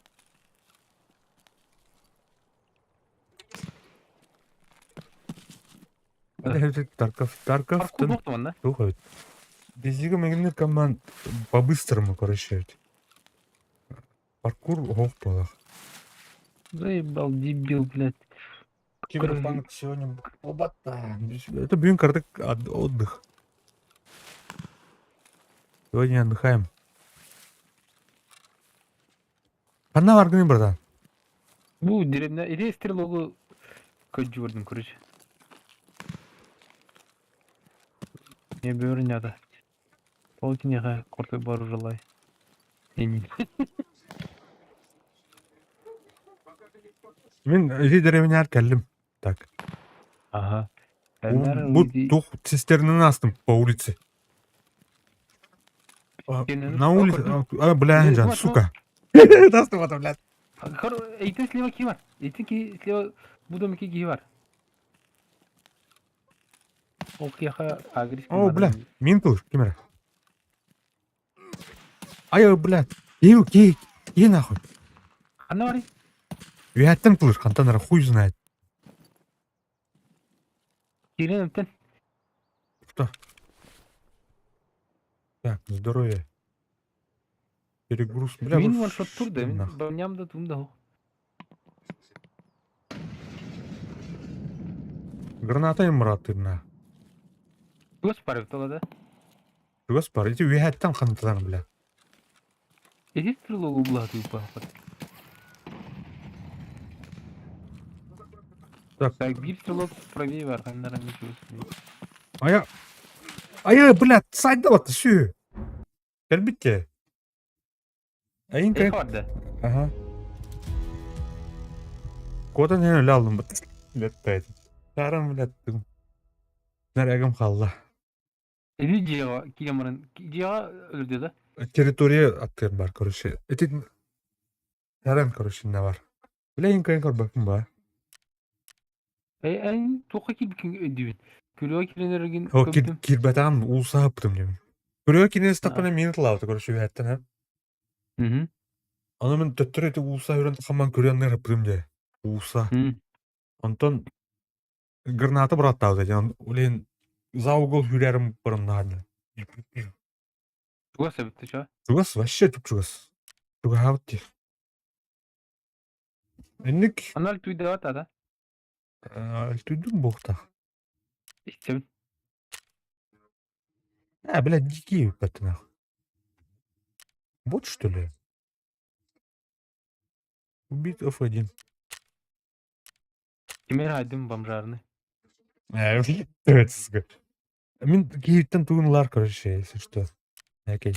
Тарков, Parkur boktu bana. слухай. Дезига мегне команд по-быстрому, короче. Паркур гоппалах. Заебал, дебил, блядь. Киберпанк сегодня оба-та. Это, блин, карты отдых. Сегодня отдыхаем. Панна варганы, братан. Bu dilimde iri stirlogu kötü gördüm короче. Не бөрін яды. Ол кинеға кортой бару жылай. Енин. Мен лидеріміне келдім. Так. Ага. Тут цистернаны астым по улице. На улице. Бля, Жан, сука. Настым это, блядь. Eğitim sleva ki var. Eğitim ki sleva bu da miki ki var. Okyaha agresif. О, бля, мин пылыш, камера. Ай, блядь. Ей нахуй. Anne var ya. Вяттен пылыш, кантанара хуй знает. Kirin öpten. Что? Так, здоровье. Перегруз. Бля, Min вот var şot turdu. нахуй. Ben yamda tum da ho. Граната им ратына. Göz parı da. Господи, эти вяттен кантанара, бля. Eğitim stirlogu buladı bu. Так, Так, bir stirlog правее var. Kanlara ne diyorsun? блядь, сайда вот всю. Келбитте. Айын Ey кайын. vardı. Ага. Кода не öyle aldım. Блядь, Тарам, блядь. Нарягам халла. Evi Ciha kiyamarın. Ciha öldü da. Территория аттыр бар, короче. Эти Тарам, короче, не бар. Бля, кайын корбакым бар. En toka kilbikin ödüğün. Külüyor kilenlergin О, köptüm. кирбатан улса аптым дем. Көрө кинес А. тапана минут лавты көрүшү бәттен ha. Hı hı. Аны мен төттөр эти улса үрен хаман көрөннөр аптым де. Улса. Hı. Антон гранаты браттау ден. Улен за угол хүрәрим барымнады. Чуга себепти ча? Чугас вообще чугас. Чуга хавти. Энник Анал tüyde var da. альтудун бухта. İşte Блядь, дикие пятна. Вот что ли? Убит F1. kimer haydım bamjarını. Evet, сука. Мен кейттен тугунлар, короче, если что. Окей.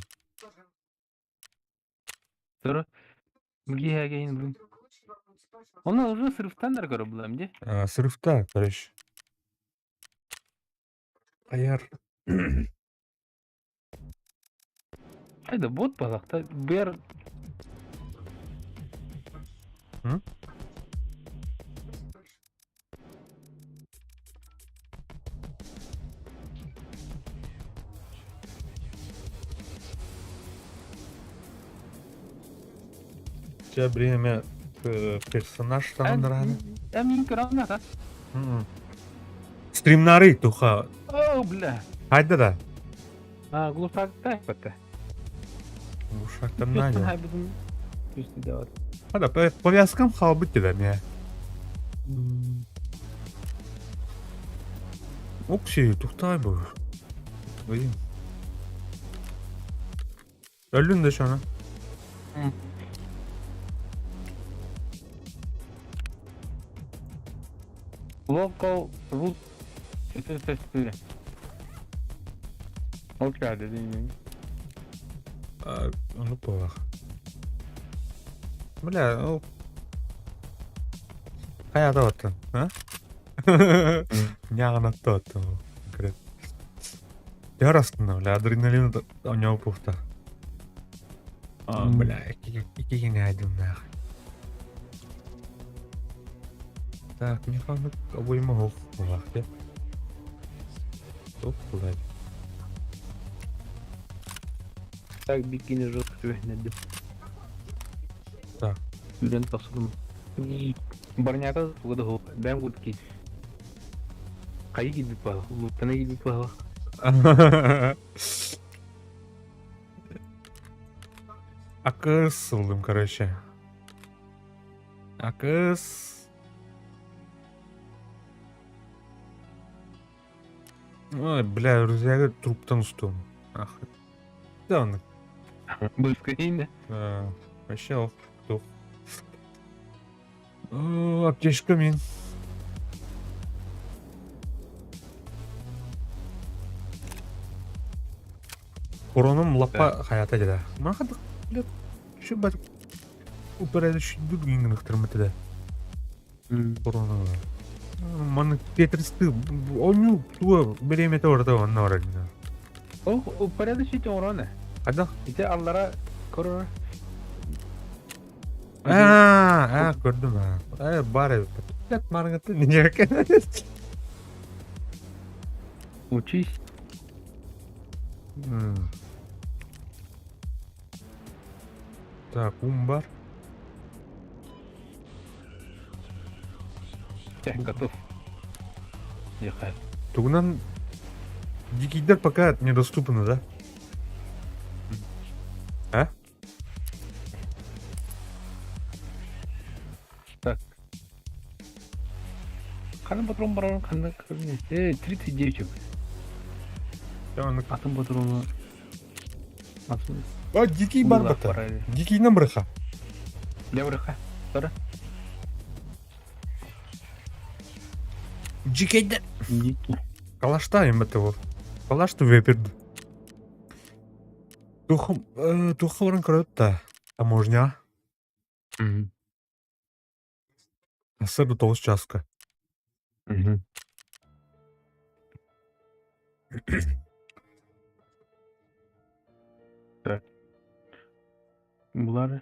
Sonra bilgi hergeyin bu. Onlar uzun sırftan da göre bulam diye. Срывта, короче. Аяр. Hayda bot balakta bu yer. Hı? Тебя время персонаж танындыраны. Emin gören da. Стримнары туха. Oh bla. Haydi da. Ha glutakta yaptı. Ушактан Üstten надя. hay budun üstü de var. Hadi повязкам халбыт дедем я. Окси, тухтай бу. Ой. Öldün de şu an. Local root testleri. Hoş geldin. Ну плохо. Бля, ну... Каяда оттun, а? Нягана оттun. Конкрет. Яр астында, бля, адреналин у него пухта. Бля, iki не айдым нахуй. Так, мне ханык обойма хоқ болақ, де. Тоқ бұлай. Так bikini rot güvenledim. Так. Yüren tasılım. Barnyaka tuğda ho. Ben gutki. Kayı gibi pahalı. Lutana gibi pahalı. Акысылдым, короче. Акыс. Ой, бля, рузяга труптан устум. Ах. Да он. Быскайны. Вообще ох, тух. Аптечка мен. Короным лапа хаята жада. Махадык, блядь, şu bak uperede şu düzgün nıktırmıtı da. Korona. Mana Tetris'ti. Onu tuğa belemete orada onunla orada. O parada şey orana. Hadi. İşte Allah'a korona. Gördüm ha. Bari. Lat margatı niye? Uçiş. Так, умбар. Так, готов. Ехай. Тугнан дикийдер пока недоступны, да? А? Так. Kanın patron baron kanın kırmızı. 39. Atın patronu. Nasıl? Дикий барбата. Дикий намрыха. Для врага. Sonra. Дикийдер. Дикий. Калашта им этого. Калашты выперду. Туховран крыта. Таможня. Асыру толс часка. Так. Bunlar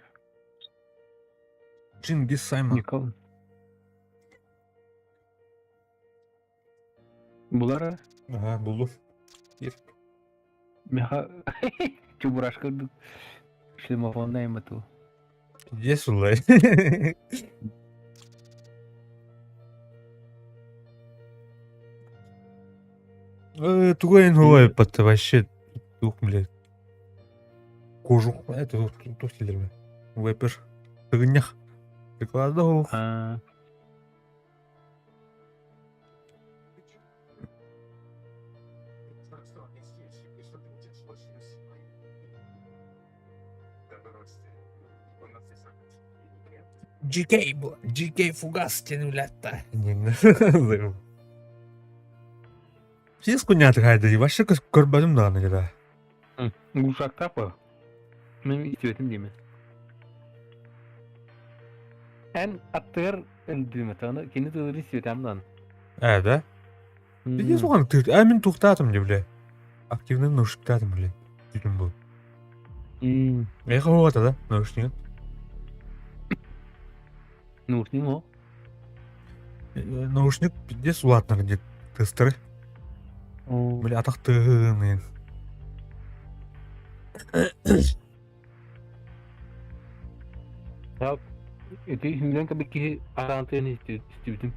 Чингис Саймон. Никол. Булар Ага, булур. меха чубураш кырдык. Шлемофонда эмату. Пиздец улай. Тугай новый под вообще дух, блядь. Кожух, это тут сидели. Вепер. Тыгнях. Прикладов. А, GK bu. GK фугас тянулята. Сіз куня тыгайды. Вообще көрбөдүм да аны жада. ушак тапы. Мен итөтүм деймин. Эн аттыр эндиме таны кини тылырын сүйөтөм дан. Да? Биде соған тыrt. Мен туктатым деп биле. Активный наушниктатым биле. Бүтүн бул. Эха болот да, наушник. Нуртин о. Наушник биде сулатнар деп тестер. Биле атактыгын. Ya öte şimdiden tabii ki arantığını istiyordum.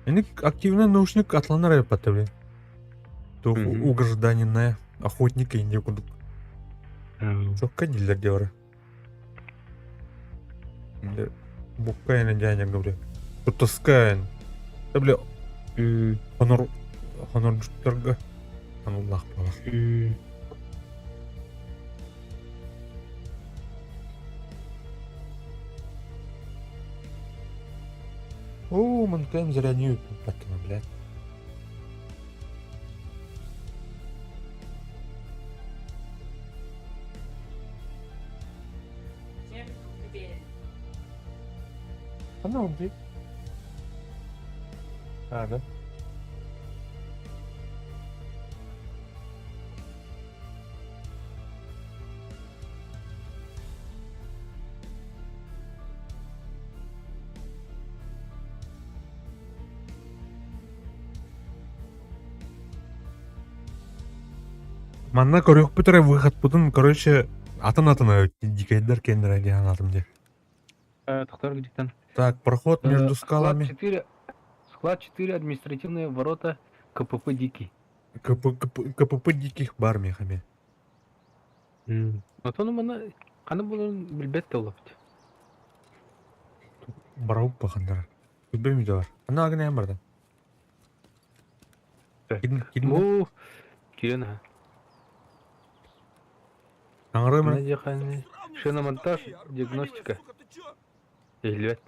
Они активный наушник атланар yapatты блин. То угожданенная охотника инде кудук. Çok kadiller diyor. Бля, букайна дядя говорю. Тутаскайн. Да бля, honor жуттарга. Аллах бала. О, манкаем зря не патма, блядь. Она убит. Да. Манна көрөк бүтөрө выход бутун, короче, атын дикайдар кендер айдыган атым де. Тоқтар где-то. Так, проход между скалами. Склад 4, административные ворота, КПП Дикий. КПП диких бар мехами. Вот он мана, аны булын билбет толопт. Барауп бахандар. Күббеми де бар. Ана агына ямбарда. Кидин. Бу кирена. Аңыры мына. Надеханы. Шиномонтаж, диагностика. Элет.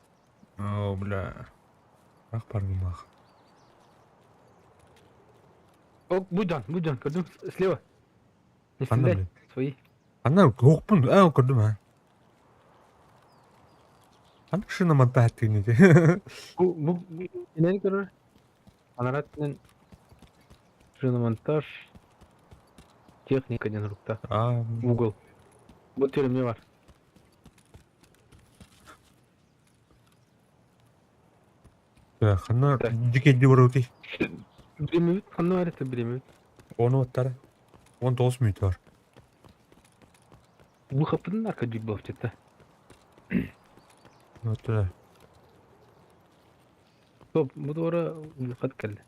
О, бля. Ах, паргумах. О, будан, көрдүм слева. Не Анда, стреляй, свои. Ана оқпын, көрдім, а. Ана шиномонтаж тегіне де. Бу нени көрөр? Анараттын шиномонтаж, техника ден рукта. Угол. Вот теремне бар. Хана дикейді баруты. Биремебит, кандай бар это биремебит. Оны оттары. 19 минут бар. Бу хаппыдын арка жик болуп жетти. Оттары. Топ, бу дора кат келди.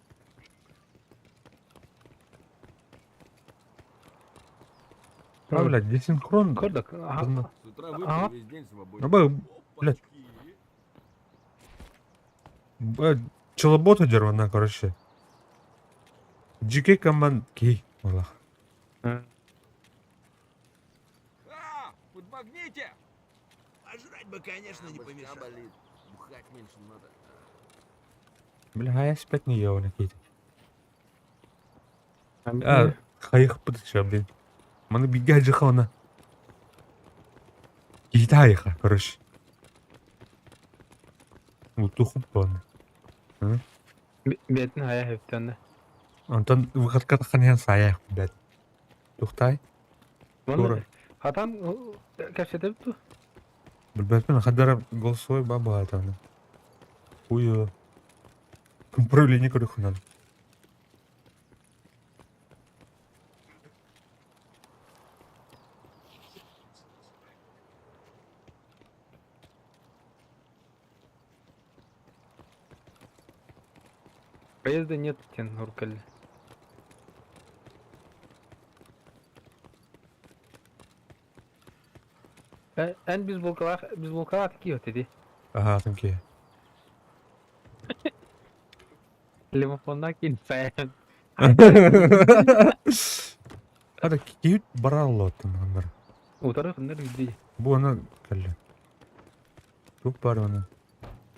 Блядь, десинхрон. Көрдүк. С утра Ага. выпил, весь день свободен. Блядь. Челобота дервана, короче. GK команд кей. Валах. Подмагните! А жрать бы, конечно, не помешало. болит. Бухать меньше надо. Бля, а я спать не ел на кейте. А, Хаях пытача, блин. Маны бегать же хана. Китайха, короче. Вот тухуп планы. бетин ая хептенде. Антон выходка таханян саях, блядь. Тухтай. Маны хатан кашетеп ту. Блядь, мен хадара голосовой баба атаны. Хуя. Управление корюха надо. Проезда нет, тен Нуркаль. En biz volkalar atkiyor dedi. Ага, tanki. Limonfondan sen. Hadi kiyut barallo attım onları. O tarafında gidiyor. Bu ona geldi. Çok var ona.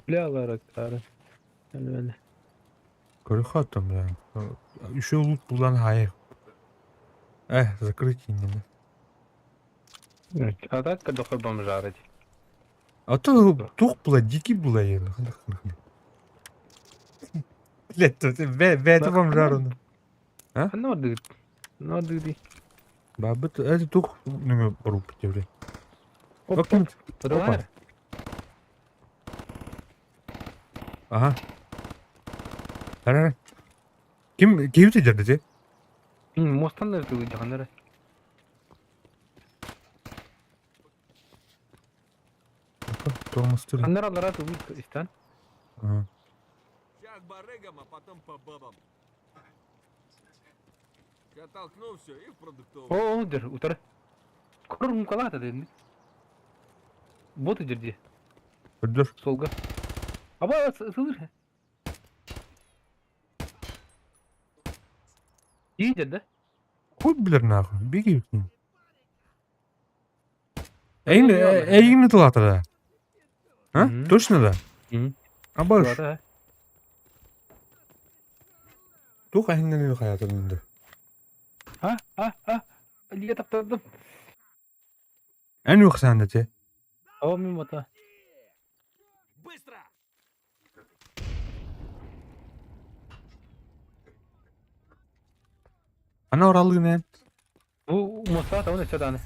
Bile alarak tarı. Öyle. Корюха attım ya. Еще лут bulan hayır. Закрыть именно. А так кадохой бомжарить. А то тух была, дикий была я. Блядь, это вам жару. Ne oldu? Ne oldu di? Бабы, это тух не рук тебе. Bakın. Odalar. Aha. Ara. Kim tecrübesi? Mostan da ötüyor canları. Тормоз türü. Canlar alara ötüyor istan. Ага. Ща к барыгам, а потом по бабам. Я толкну все и в продуктовый. O odur, utar. Kurur mu kalata dedin? Bot edirdi. Dur. Solga. Ama sığır. İyi dedi. Хуй bilir nahı. Bir gittin. Eğini tılata da. Ha? Hı. Точно da. Hı. Ama Kulata. tuh ahinden yok hayatında. Ha. Liye taptadım. En yok sende te. Ama mi mata. Быстро! Ana oralı ne? Bu Mustafa tamam ne tane.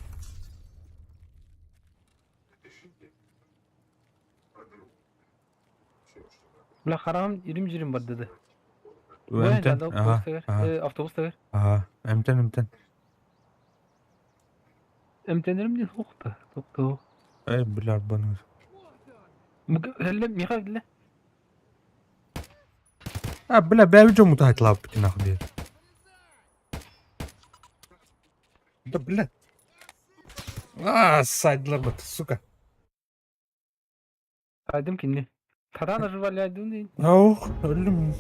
La haram 20 var dedi. Bu Emten. ne? Aha. Avtobus da ver. Aha. Emten. Emtenlerim değil soktu. Soktu. Bilar bana. Helle miha gille. Ha bile bevice mutahitla bitin akı diye. Da bile. Saydılar bak suka. Saydım ki ne? Tadan arıvalyaydım değil. Yok öldüm.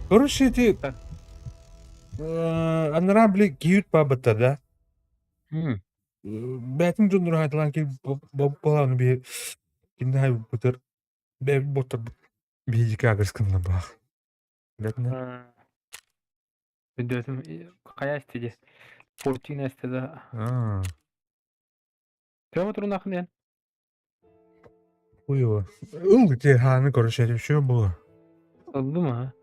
Короче, эти Так. она бли кьют бабата да. Hı. Бәтин жонdur айтылан ки баланы би кинде хай бутер. Бе ботер бийик агырскынна ба. Бәтне. Ödüyordum. Kaya istedi. Fortuna istedi. А, Kilometre nakın yani. хуево. Ул те ханы короче, это всё было. Oldu mu ha?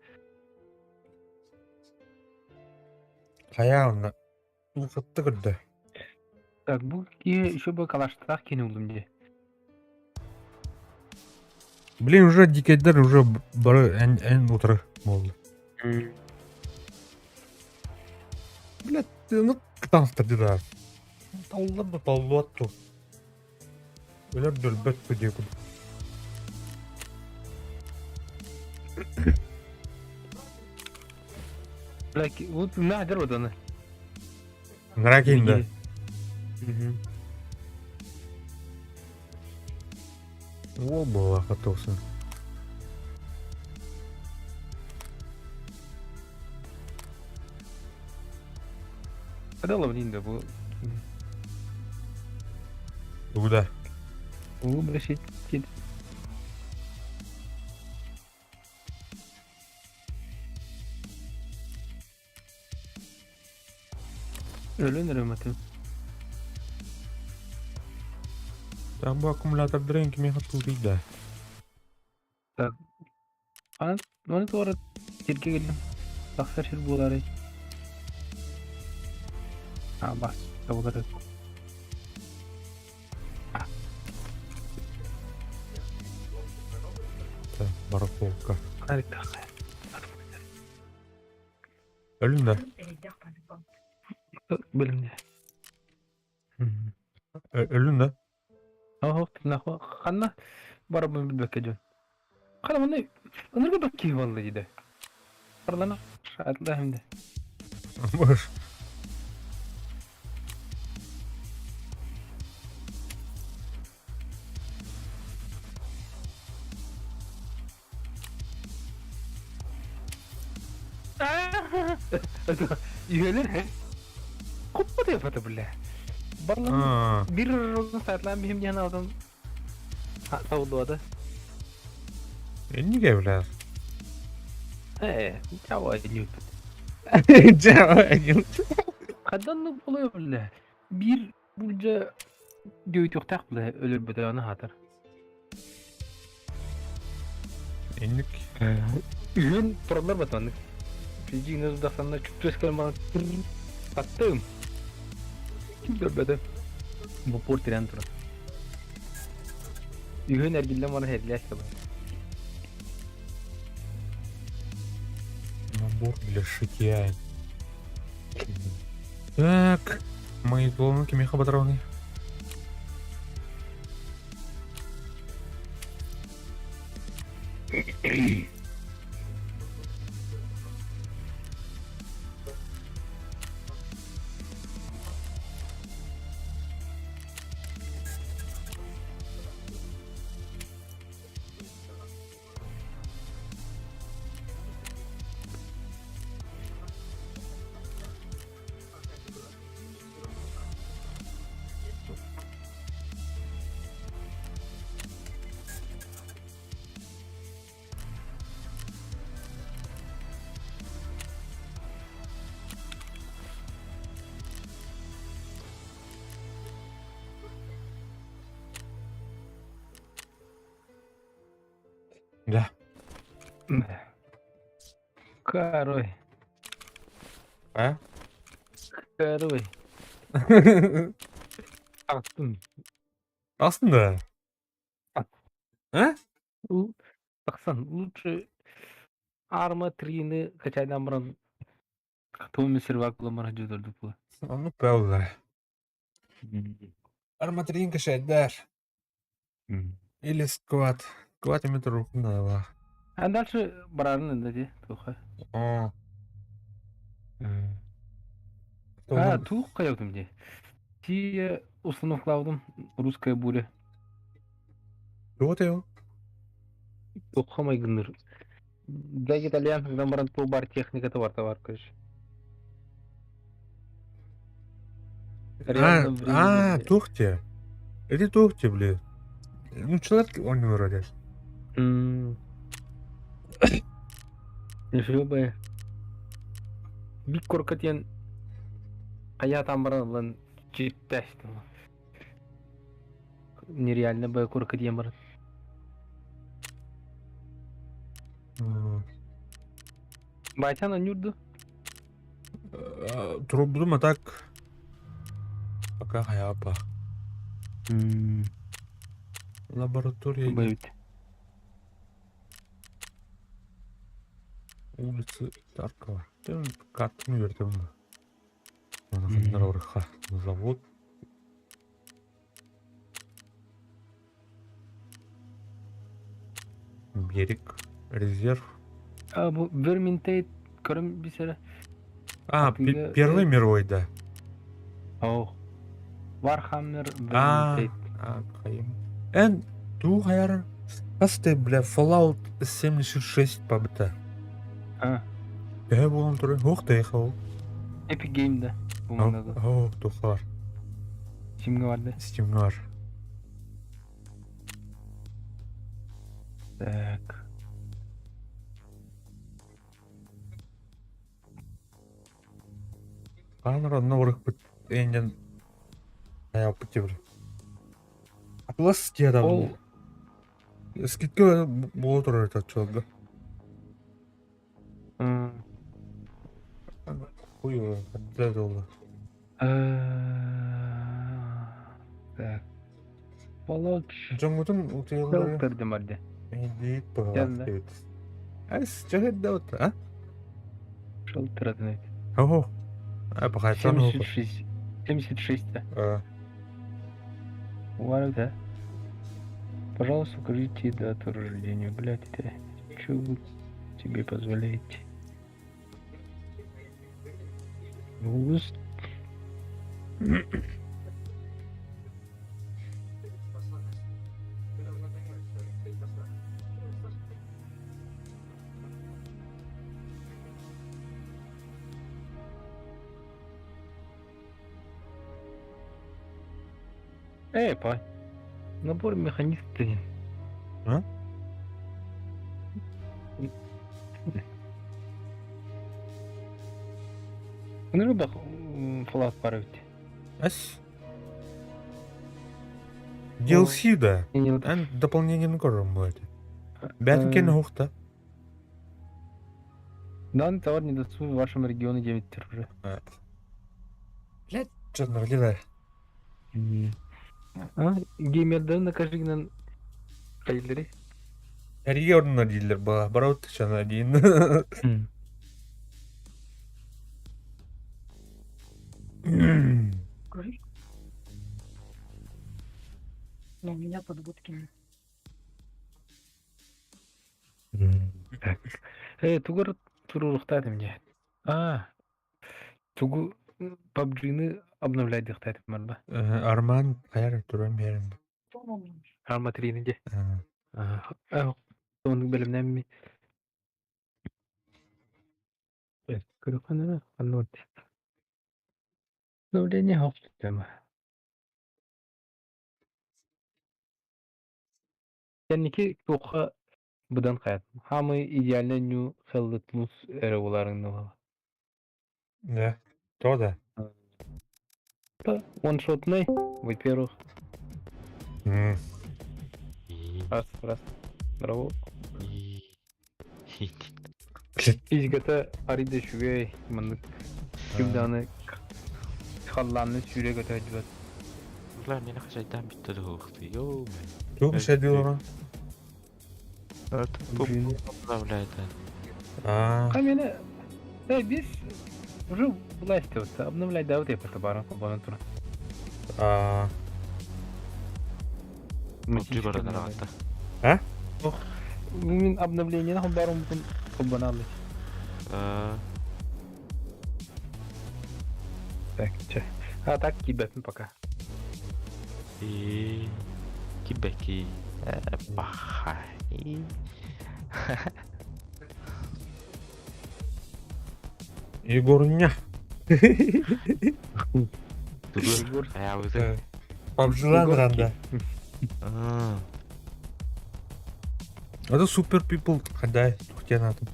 Хая онна. Ул кытты кырды. Так bu ki şu bu kalaştırak kene oldum diye. Блин, уже дикайдар уже бары эн утра болды. Блядь, ты ну ктанстырды да. Таллады таллуатту. Өлер дөлбөт көде күн. Belki bu ne haber odanı? Нракинда. О, была готовся. Hadi alabileyim de bu. Куда? Bu böyle şey. Öyle ne römatım? Там bu аккумулятор дренки мега турida. Onu sonra tilke geldim. Baksar şey buları. Ha bas. Tabuları. Барахолка. Harika. Ölün de. Bölümde. Ölün de. Oh, nah, kanna bara bu bir bakacağım. Kana bunu onları bakıyor vallahi de. Arlana şartla hem de. Boş. Üyeler he. Kopma da yapatı bile. Barlan Aa, bir rozun saatlen benim yana aldım. Ha, savuldu adı. enni gevler. Cava ediyor. Cevap. Kadanlık oluyor bile. Bir bulca düğüt yok tak bile ölür bir de ona hatır. Enlik. Üyen paralar batanlık. Fiji yine dudaklarına küptöz kalmadan attım. Kim görmedi? Bu port tren tura. Üyen ergille bana hediye açtı. Набор для шитья. Так, мои полнки мехабатроны. Да. Карой, А? карой. Attım. Aslında. Ha? Baksan, лучше arma trini kaçaydan buran Tommy Sirvak bulamara cüdürdü bu. Ну, правда. Арматринка шайдар. Или скват. Скват имеет руку на. Ha, дальше барарын dedi tuha. О. Ha, tuh kayaktum diye. Ти установлавdım русская буря. Вот его. Оқымай гыныр. Для итальянцев баран ту бар техникаты бар товар кыш. Реально времени. Тухте. Это тухте, блин. Ну, человек, он не вроде. Нифига бы. Бик коркатен аятан баран лан читтәштем. Нереально бы коркатен баран. Байтана нюрду. Трубдум, а так. Пока хаяпа. Лаборатория. Бэйт. Улицы Таркова. Картину вердім. Анахандар орыха. Завод. Берег. Резерв. А bu Vermintide körüm bir sene. Akıyla, Первый мировой, да. Oh. Warhammer А, Vermintide. Кайым. Эн, ту хайар. Асты, бля, Fallout 76 побыта. Ha. Болон туры. Ух, ехал. Epic Game'de. Bu manada. О, тухар. Şimdi vardı. Steam var. Так. Канара норых бит. Энден. Я опытивлю. Атлас тияда Ол бұл. Скидка болу тұрар этот чолга. Хуй, когда долго. Так. Fallout Джонгутун утыйлары. Shelter'de vardı. Иди Yanında. evet. Ас чагэд да вот, а? Шел тратный. Ого. А пахайсан ого. 76. 76, да. А, Варок, да. Пожалуйста, укажите дату рождения, блядь, это. Что вы себе позволяете? Густ. Пань. Набор механизмов. А? Ну, бах, флаг парить. ас. DLC да. Я не вот- Ан дополнение көрөм будет. Бәтін кен хухта. Данный товар недоступен в вашем регионе 9 уже. Блядь, что нагля. А, геймерден накажигнан кайлери. Әрге орнына дейлер ба. Барауты шана дейін. Но у меня подводки. Тугар турурухтады мне. Тугу PUBG-ны обновлять дихтады марда. Арман қайар тұрам берім. Арма 3-ниде. Оның бөлімнен ми? Көріқанына қанды Ну, не хопты тема. Кенники тоққа бұдан қаят. Хамы идеальный ню хеллы плюс әрі оларыңны бала. Да. То да. Ваншотный, во-первых. И- Раз. Браво. и- İzgata arida şüge mandık. Şübdanı халланы сүйре көтөжүбөт. Ulan meni kaçaydan bitti de hoxtu. Yo, Çok şey diyorlar. Управляйдан. Камена. Biz уже была истеута. Обновляй давай я просто баран кабанан тура. Мутибара нарата. Мен обновление на баран бутун кабаналы. Так, че. А так кибетин пока. И кибеки. Бахай. Егорня. Егор. Я уже. Пабжыландыранда. А, Это супер пипл. Қандай тухтен атым.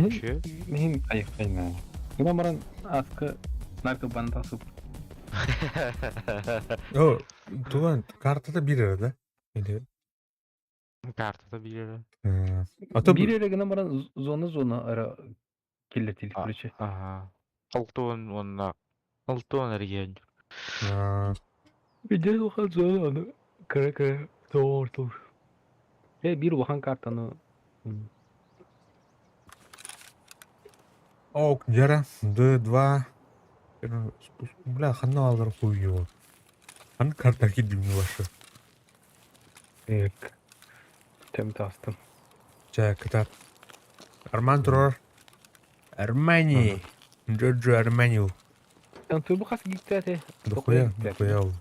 Че? Мен аяқпаймын. Мына баран аскы наркобан тасып. О, туған картада бир ара да. Или Картада бiri. ата Bir yere gene баран зона ара келетилик короче. Ага. Алтон онна. Алтон реген. Видел ухан зона аны. Кара тортур. Bir ухан картаны. ок, жара, Д2. Бля, ханна алдар хуйо. Хан карта кидим вашу. Так. Тем тастым. Ча, катар. Арман турар. Армани. Джорджо Арманил. Там ты бухас гиктате. Дохуя ол.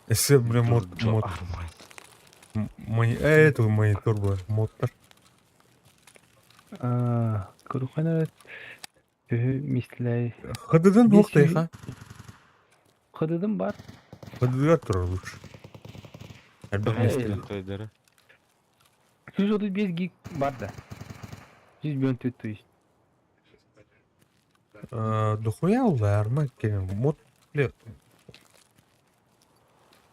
Эссе, бля, мод. Это монитор был. Модтар. Курухана мислей. Хадыдан хоқтай ха. Хадыдым бар. Хадыдыга турар лучше. Тойдары. 135 гиг бар да. 124 то есть. Дохуя ол да, арма кенен. Мод, бля.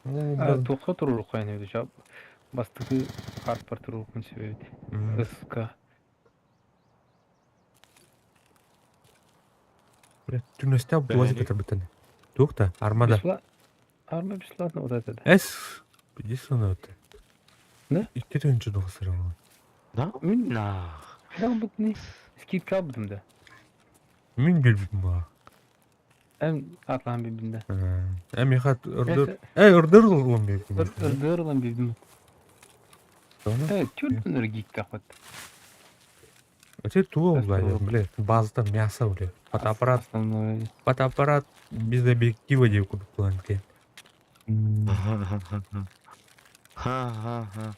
Тоққа тұрur қойын өді жап. Бастығы қарт бар тұрur қойын сөйді. СК. Бля, ты настял блазик это бытане. Тухта, армада. Арма бесплатно вот это да. Эс, иди сюда. İki önce dostlar ama. Да? На. Қайдан бұд не? Скидка алдым да. Min bilbim bu. Hem atlan birbirinde. Hem yakat ırdır. Neyse, Irdır oğlum bilbim. ırdıyorum birbirine. Sonra. Evet, çöldün gik kapat. Öte tuğ Nasıl oldu oldu? bile. Bazıda мясо bile. Fotoapparat. Основное. Fotoapparat bizde объектива деп kullanılan ki. Ха-ха-ха.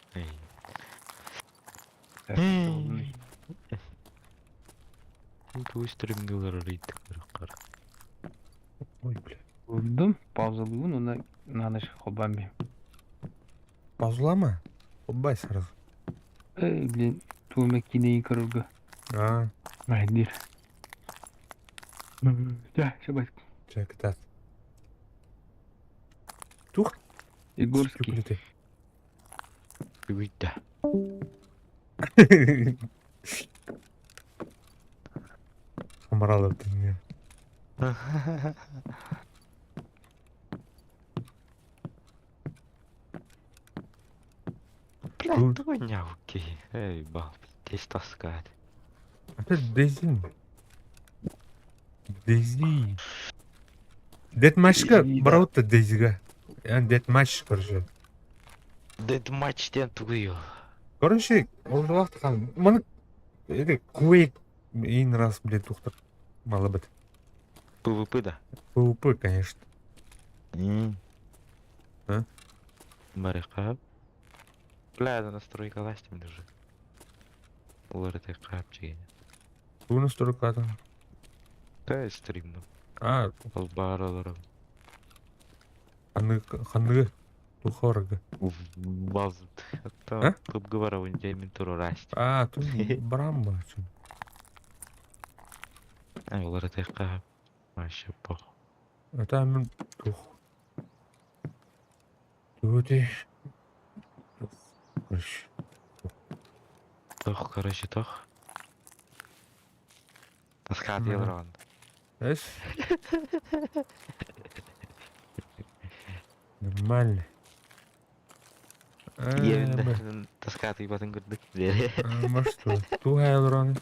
Эй. Бұл стримгілер рейд қара. Ой, бля. Buldum. Pauzalıyım ona надо же хобами. Паузлама? Оббай сразу. Ey блин, ту макинеyi кырылгы. Айдир. Ya, şabak. Чекатат. Тух. Егорский. Скюклите. Үйді. Хамарал öptün ya. Блядь, давай нявки. Эй, бал, здесь таскать. Это Дейзи mi? Дейзи. Детмашка Дейзи, да. бараута Дейзига. Yani Детмаш, короче. Дед матчтен тугую. Короче, ол вақты қан. Мұны Quake ең раз, блядь, тоқтар. Мало бит. ПВП, да? PvP, конечно. А? Марика. Бля, да настройка ластим даже. Уларытай қапчиген. Бұл настройка там. Кай стримну. А, Ал бараларым. ханығы. Тухорығы. Базы. А? Там топ говора он даймен туру расти. А, тут барам ба. Ай, уларытай қап. Вообще пох. Это мен тух. Туди. Короче. Тох, короче, тох. Таскат Ага. елран. Эс? Нормально. Евінде таскат ебатын көрдік. Может, что? Тугай лрон.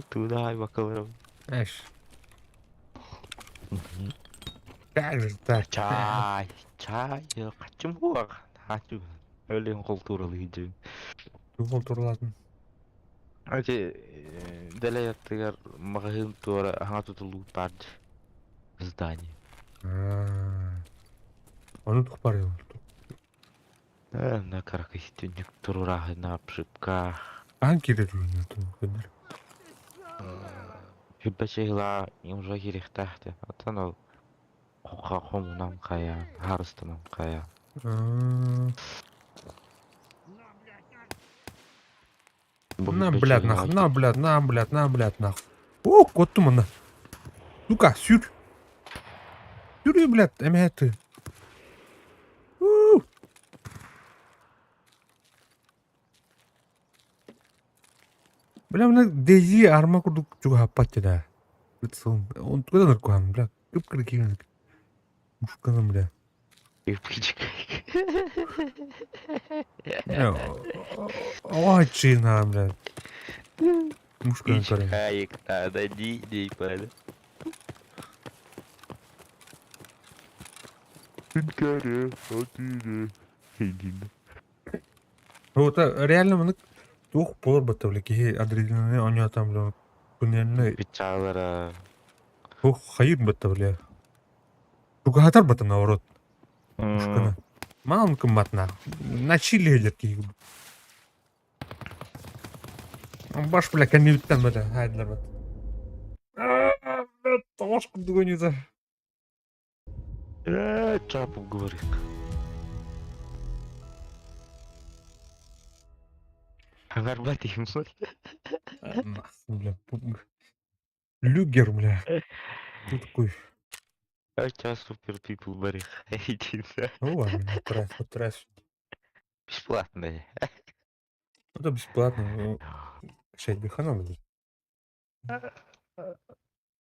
Туда айбакаларым. Эш. Как же так? Чай. Қачым хуақ. Хачу. Өлен құлтуралы еді. Тугол турлатын. Өте дәлей аттығар мағығын туара аңа тұтылу барды. Здание. Оны тух бар ел. На каракастюнник турурағы на пшипка. Ан керек үйіне тух. Кендер. Хүббәшейла имжа керек тәхті. Atan ол құқа қомынан қая, харыстынан қая. На, блядь, нахуй. На, блядь, на, блядь, на, блядь, нахуй. О, котту мына. Сука, сүр. Сүр, блядь, әмәті. Бля, мына Дейзи арма курдук чуга хаппатчы да. Бытсын. Он куда наркуан, бля. Кып-кыры кегін. Мушканым, бля. Епичка. Ой, чина, бля. Мушканым кары. Ичхаек, ада дей пада. Инкаре, отыре. Хейдин. Вот, реально мына тух болар бата, бля. Кеге адреналин ойнатам, бля. Күнеліне Пичалара. тух хайыр бата, бля. Тука хатар бата, наоборот. Мушкана. Маған кымбатна. На чили елер кейгі. Баш, бля, кәнеуіттен, бля, хайдылар бат. Бля, тоғаш күрді көнеуді. Чапов говорит. Аңарбат деймін ғой. Нахуй, бля. Люгер, бля. Что такой? Ача супер пипл барих. Хейдин. Ну ладно, вот раз. Бесплатно. Это бесплатно. Шесть бихана, бля.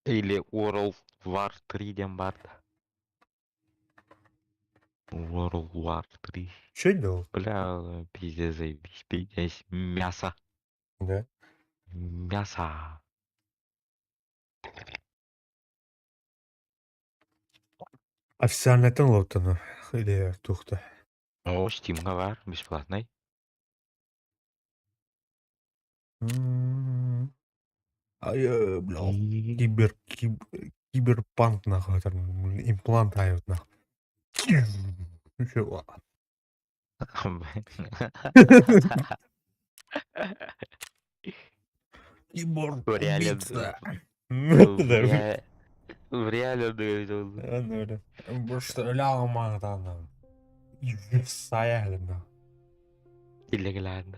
Или World War 3 ден бар. World War 3. Что это было? Бля, пиздец, заебись. Пиздец. Мясо. Да. Мясо. Официальный тыңлаутыны. Или тухта. О, Steam'ga var. Бесплатный. Ай, бля. Киберпанк нахуй. Там имплант ают нахуй. Чего? Киборг В реале- убийца. В реале дойдёт. Öyle. Bu işte öyle almadan. Sayalım. Illegalanda.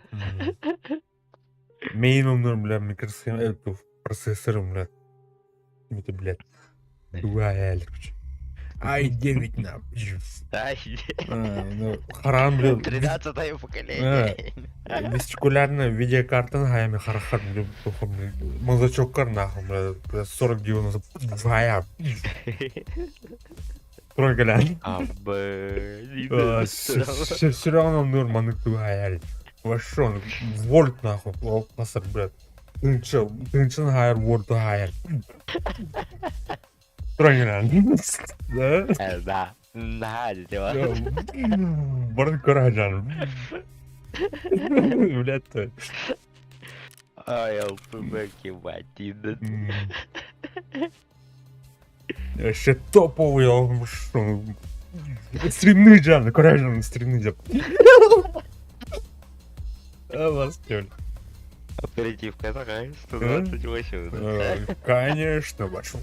Minimum bilen mikrosiyem evet prosesörüm bilen. Kimite bilet. Ne? Dua ayarlık. Ay demek ne yapacağız? Ай, Karan bilen. 13-е поколение. Вестикулярная видеокартаны хаями харахат биlen. Мозачоккар нахуй bilen. 40-90 вая. Прогулян. Все равно нормально твоя. Вообще, вольт нахуй, пасар, блядь. Тынчын хайр, вольт хайр. Прогулян. Да? Да. Да, дела. Барын көрәжан. Блядь, ты. Ай, алфабеки, батин. Вообще топовый, что? Стримный джан, көрәжан, стримный джан. Ластёль. Оперативка такая, 128. Конечно, бачу.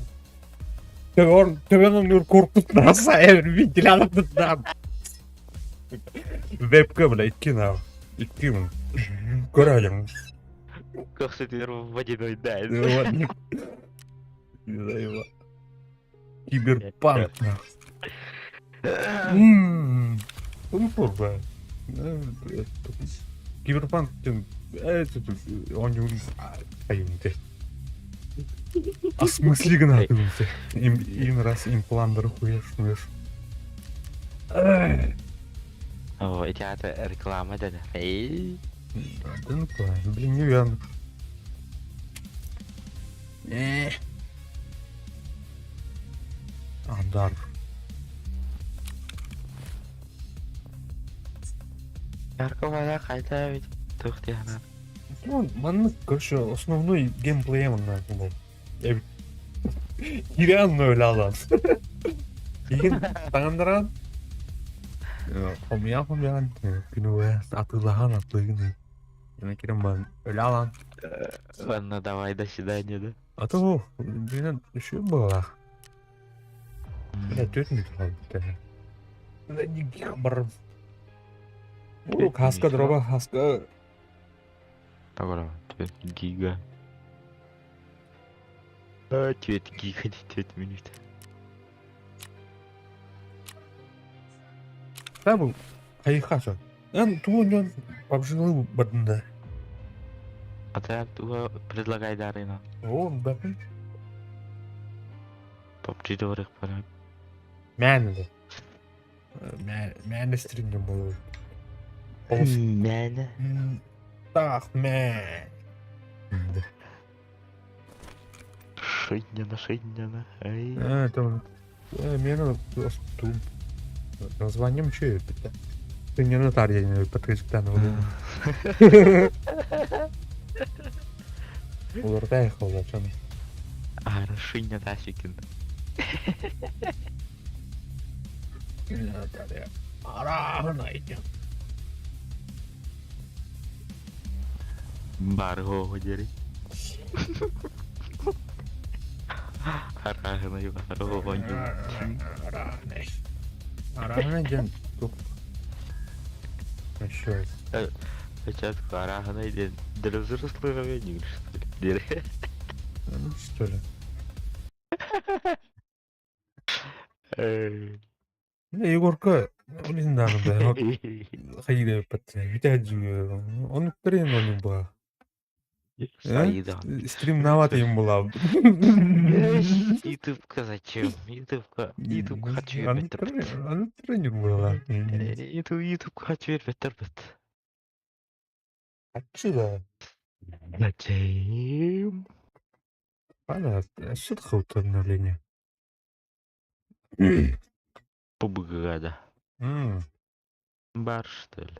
Төгөнүр коркут насайыр вентилятор. Вебка, блядь, кино. 2000. Көрәжан. Как ты в водяной дай. Киберпанк. Турбо. Киберпанк он не осмыслигін атымсы. Им раз импландыр хуеш. О, это реклама, да? Эй. Да ну блин, не верно. Андар. Яркого қайта ведь. Тухты ана. Ну, манны, короче, основной геймплей он был. Реально öyle alan. Кейін таңындыран. Хомян. Күні атылаған атлығын. Yana kirim ben öyle alan. Ладно, давай, до свидания, да? А то, блин, еще было. Бля, тетя қалды тәне. Да не хабарым. О, хаска дрова, хаска. Добро, 4 гига. А, 4 гига, не 4 минут. Да был, хайхаша. Туон побжилы бадында. А так, предлагай Дарина. О, бәпін. PUBG дорог пора. Мәнді. Мәнді стримде болу. Мәні. Так, мән. Шидняна. Ай. Это мені просто названием че это? Ты не нотарий, не подписчик Улардай холла, чан. А, Рашиня Тасикин. Ара, найди. Барго hoderi. Арахнай барго hoderi. Ара, жан. Еще. Сейчас арахнай ден. Для взрослых не что ли? Ну что ли? Егорка, блин, да, ходили под витяджи, он хрен он не был. Сайдан. Стрим наватайым булам. Ютубка зачем? Ютубка хочу вербеттер бит. Аны тренер була. Ютубка хочу вербеттер бит. Ачы да. Зачем? Ана, что такое обновление? PUBG да. Бар, что ли?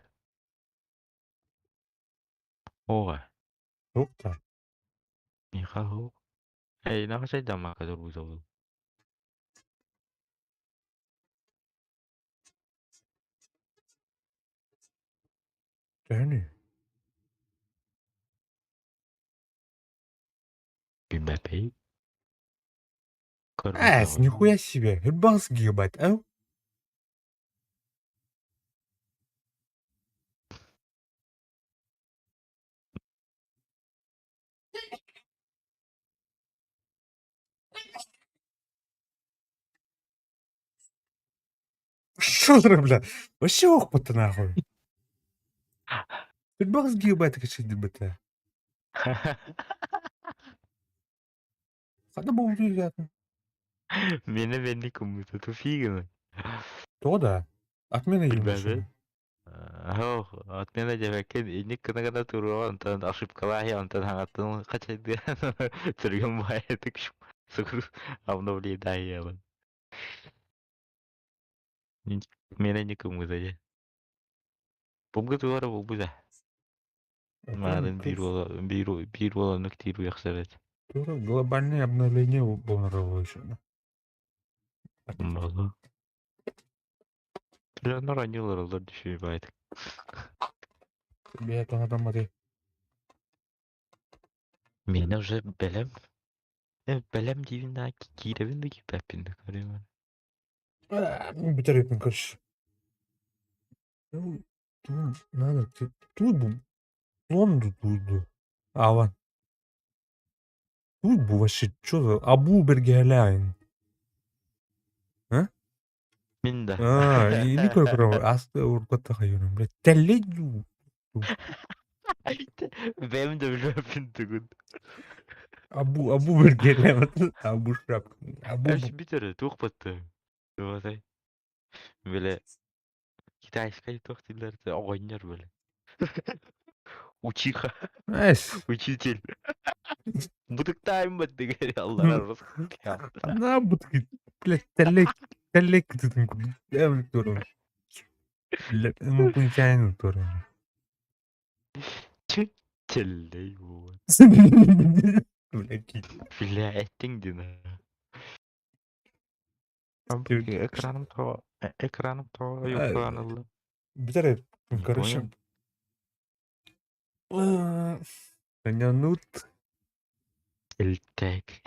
Ой, Yok-то. Михаил. Эй, нахуй дома, который зовут. Yani. Бимбапей. Ась, нихуя себе. Ебался гибать, а? Что за, бля? Вообще охота нахуй. Ебался гибать, качать ДБТ. Хада был приятно. Мені кому-то туфігами. То да. Отмена Bilmem. ему. Ho, atmena demekin ini kena turun ondan ошибкалар ya ondan hangatın kaçaydı. Türgün bayattık şu. Sıkır обновление. Мені нікому зайде. Помгы туара болбуза. Мадын bir olanlık тиру яхсарат. Глобальное обновление было еще. Мага. Тилянар анилар олар düşüyor bayat. Я это надо смотреть. Meni уже belem. Belem divinde kirevinde gibi hepinde karıyorum. Битарепин, короче. Ну, надо, тут бы. Вон тут. Аван. Тут бы вообще, что за Абу Бергеляйн. Min de. Или как Аста уркота хайон, блядь. Телею. Benim de bir öpüntü gün. Абу Бергеляйн. Абу Шрап. Her şey bir kere çok battı. Doğru. Böyle Китайская çok dillerde oynuyor böyle. Учиха. Эс. Учитель. Бутыктайм battı geri Allah razı olsun. Она будет, блядь, телек ты там купил. Я в Викторию. Мы получаем Викторию. Çelle bu. Блядь. Fila ettin dine. Ekranım to yok anıldı. Битареп, Не короче. понял. Нут. Селтек.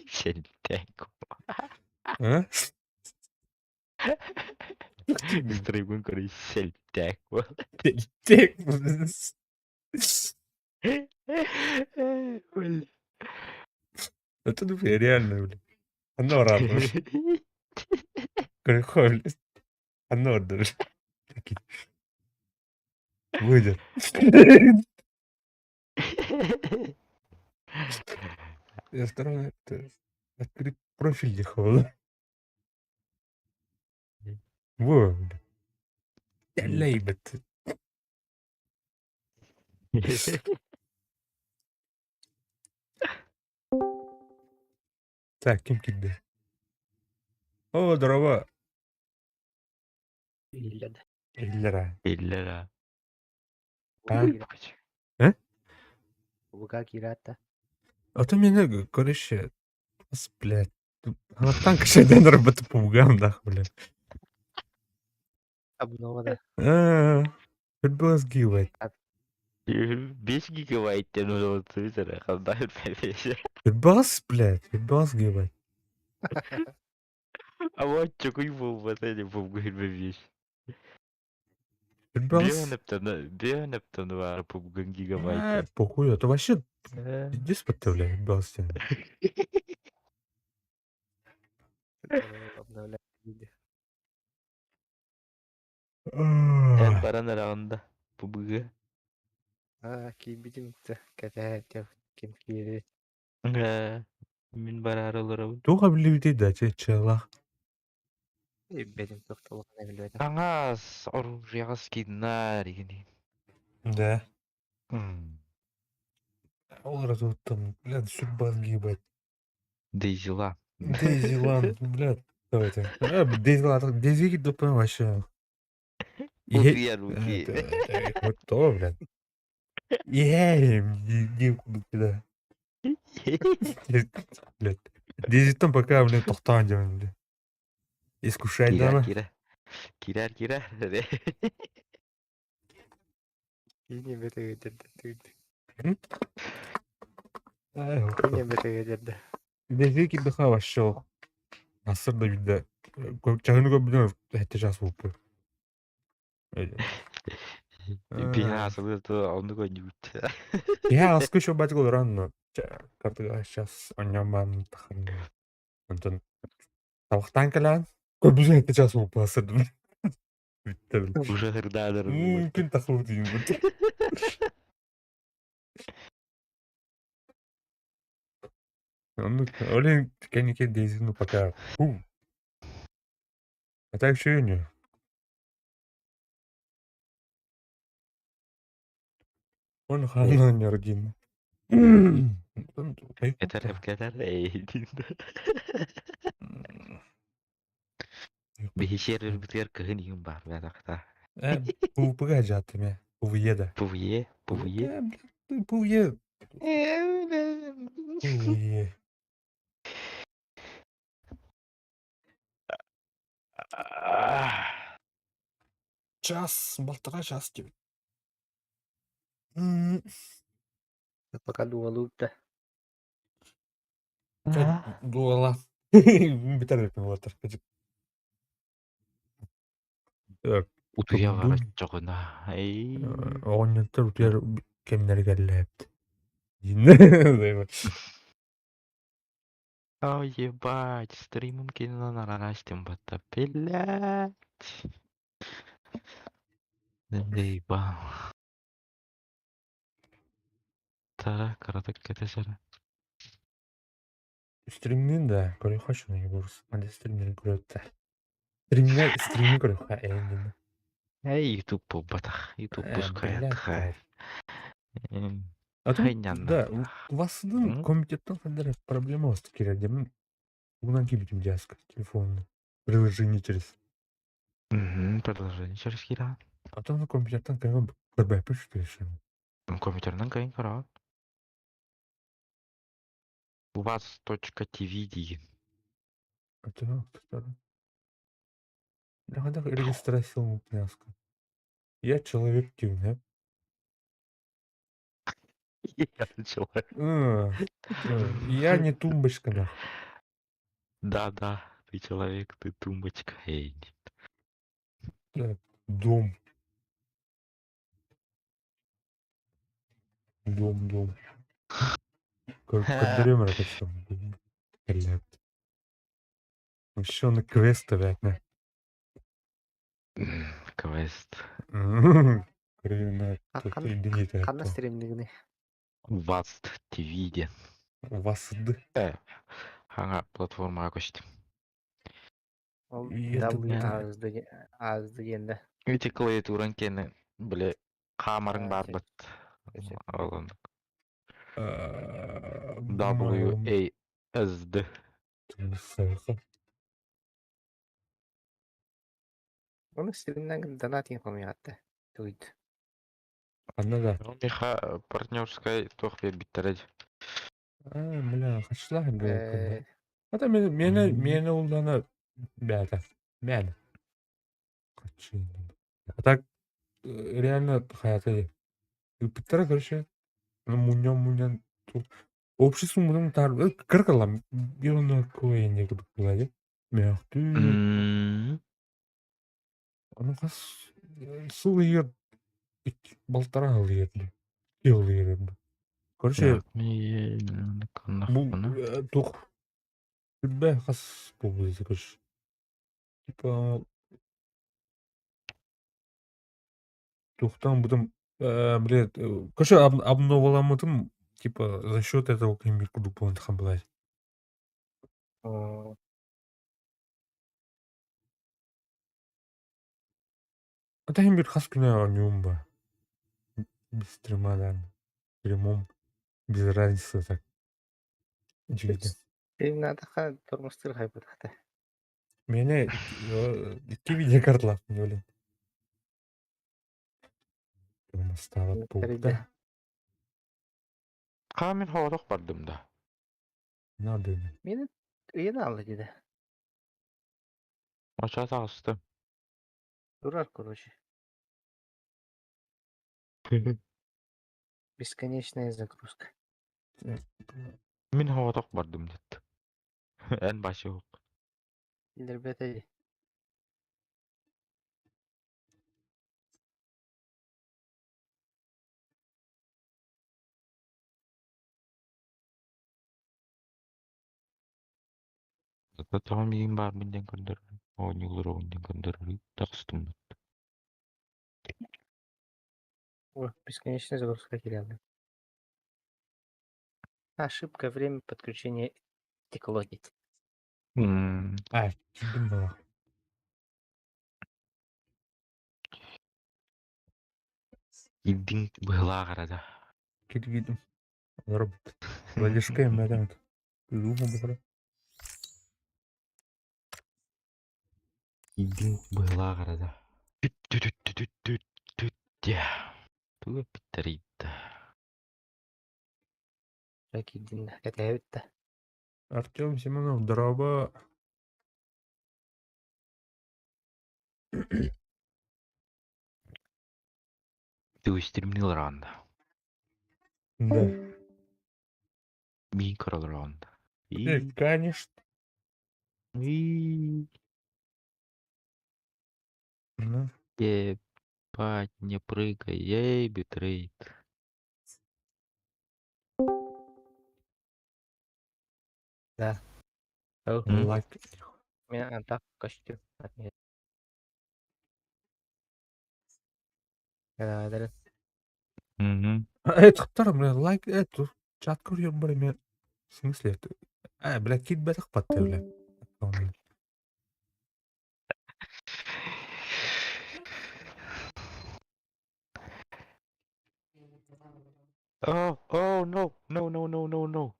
Селтек. А? Стрейбун короче селтек. Тек. Это реально, блядь. Оно радует. Короче, блядь. Оно даже. Выйдет. Я второе, это открыть профиль Дихова. Во, блядь. Лейбет. Так, кем кидde? О, дрова. İlledi. 50 lira. 50 lira. А? Buga girata. А то меня, короче, блядь. Она танк şeyden arabada пугам, нахуй, блядь. Обновада. Футбол сгибать. 5 гигабайттен olması üzere kadar bir Футбол, блядь, футбол сгибать. Ama çok iyi bulmasaydı bu gülmemiş. Футбол. Bir aneptanı var bu gigabayt. Похуй, это вообще пиздец подставляет, футбол стены. Обновляет видео. En paran arağında bu bıgı. Кийбитим кэтээттеп ким кири. Мен барар олорабын. Туга билибити да чечела. Бетим токтолук небилбетим. Аңас оружияга скидна дегени. Да. Ол разуттам, блядь, судьбан гибать. Дейзила. Дейзиланд, блядь, давайте. Дейзиланд, Дейзи допа вообще. Утуя руки. Вот то, блядь. Девку да. Блядь. Дейзиттан пока, блядь, тохтан жаман, блядь. Искушай Кирар, дана. кирар. Кирар, кирар. Ине бетегетерде. Ай, Ине бетегетерде. Дейзи киддаха вообще. Асыр да бидде. Чагыны көп билем, хәтта жас болуп. Бина асылы то онды көндүбүт. Я аскы шо бать голран. Картыга сейчас онняман тахын. Онтон табактан келен. Көбүзүн хәтта жас болуп асырдым. Битте. Уже хырдадыр. Мүмкүн тахылып дейм. Олен кенеке дейзину пока. А так еще не. Он ханан ярдин. Кетер, кетер. Бихишер битер кыгын юм бар бадакта. Бу погажаты ме. Бу еда. Пувье, пувье. Бу е. Бу Час, полтора час тебе. Пока дуалупта. Дуала. Битер болотор. Так. Утуя Тумдун. бар жогуна. Эй. Оонньоттор утуяр кемнери келлээпти. Инне. О, ебать, стримом кино нарастим бата, блядь. Да ебал. Тара, каратак кетесера. Стримнин да, көрөй хашына ебурс. Анда стримнин көрөттө. Стримни көрөй ха эндин. Эй, ютуб батах, ютуб пускает. А тут, Хайнян. да, у вас комитеттен кандай проблема болуп керек демин. Бугунан кибитим жазка телефонну. Приложение через. Продолжение через кира. А то на компьютертан кайга көрбөйпү что еще. Компьютернан кайын карат. У вас .tv деген. А то кто-то. Да, регистрация князка. Я человек тюня. Я человек. Я не тумбочка, нахуй. Да, ты человек, ты тумбочка. Эй. Так, дом. Дом. Как дремер это что? Еще на квесты, блядь, Квест. Кана стримдигини. Васт ТВ де. Васд. Хаңа платформаға көштім. Ол Это, W блядь. азды енді. Өте клавиатуран кені, біле, қамырың бар бұт. Өте. WASD. Оны стримнен донатин қомиятты. Туйд. Она да. Миха партнерскай тоқпе біттереді. Бля, хачлах да. Это мені улдана бәді. Бәді. А так, реально hayata Питера, короче, муньон. Общество муньон тар. Кыркалам. Бирона кое не кудук булады. Мяхты. Аны кас сул егер балтара ал егер. Ел егер. Короче, бу тух. Бе кас булды, короче. Типа тухтан будем Блядь, короче, обновламытым, типа, за счет этого кембир курдук болғандықтан былай. М, Это кембир хас күнә ойнуым ба. Без стримадан. Стримом. Без разницы так. Жигите. Стримнадаха тормустур хайбытахта. Мене икки видео картлап не ойлойм. Сталат болда. Ха мен хоолок бардым да. Надо. Мені үйені алды деді. Ача тагыстым. Дурак, короче. Бесконечная загрузка. Мен хоолок бардым дет. Эн башы ок. Ребята, Tamam yiyeyim var mı den gönder. Oynuyorlar oyundan gönder. Tagыстым. бесконечная загрузка келелді. Ошибка, время подключения текло дейді. Кидім бала. Идин была карада. Кидім. Олар валишка емеден. Күйгім бұқыра. Идин была карада. Түт. Туга питтерит. Ракидин, кәтәйбітті. Артем Симонов, дроба. Ты стримнил ранда. Да. Микро ранда. Конечно. И Ну, ебать, не прыгай, ей, битрейт. Да. Ау, лайк. мен антақ костюм. Кәдәдір. Қыптар, бля, лайк, чат көрген бір мен. В смысле, это? Бля, кит бәтіқ батты, бля. О, no.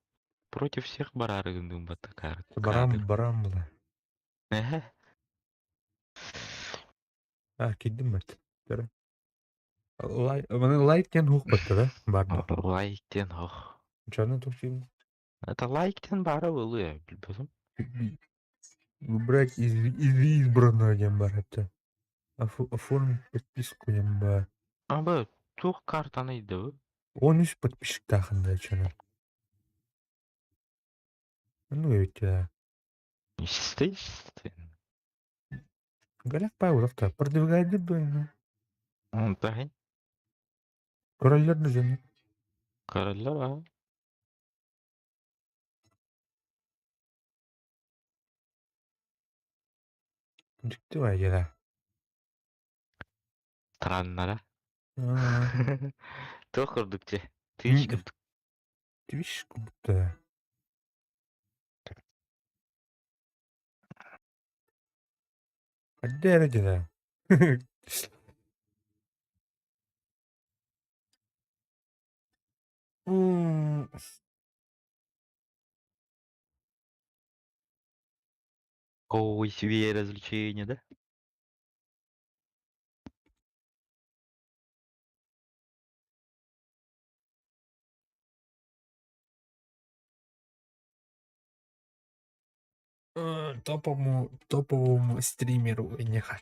Против всех барары думбата карты. Барам, бля. Кидім бәт. Лайктен хуқ батты, да? Бар. Лайктен ох. Чаны тұқшым. Это лайктен бары ылы, билбесем. Выбрать из избранного ям бар, это. Оформить подписку ям бар. Абы, тух картаны иді. 13 подписчик тақында, чаны. Ну, өте. Естественно. Галяк пай ұлақта. Продвигайды бөйні. Онтайын. Королерді жаны. Короллар, а? Жүкті бай кері. Страннара. Тух курдук же. Твич курдук. Твиш күпті. Әдді әрі кері. Ой, себе развлечения, да? Топовому стримеру нехай.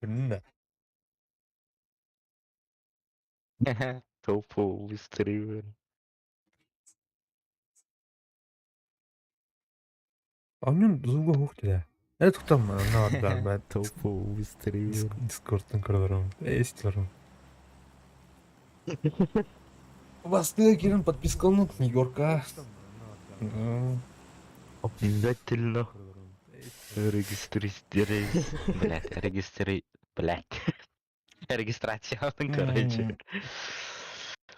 Да. Топовый стример. Onun zuga hook'tu da. Evet tutam ben ben Топовый стример. Discord'dan kırılırım. İstiyorum. Басты кирин подписка Нью-Йорка. Обязательно регистрировать. Блять. Регистрацияның, короче.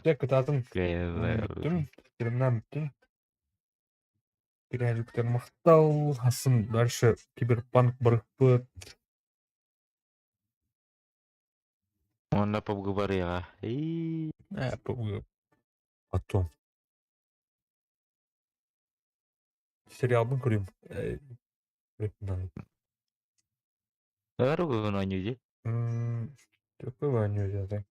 Тек кытатын Кайла. бүттүм, фикеримнен бүттүм. Периодиктер мактал, асын дальше киберпанк барыппыт. Онда поговорила. Потом. Сериалдын көрөйм. Baru gue nanya aja. Тепе ваню жаза.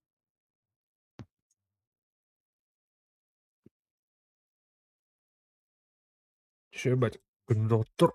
Шебать, күндө отур.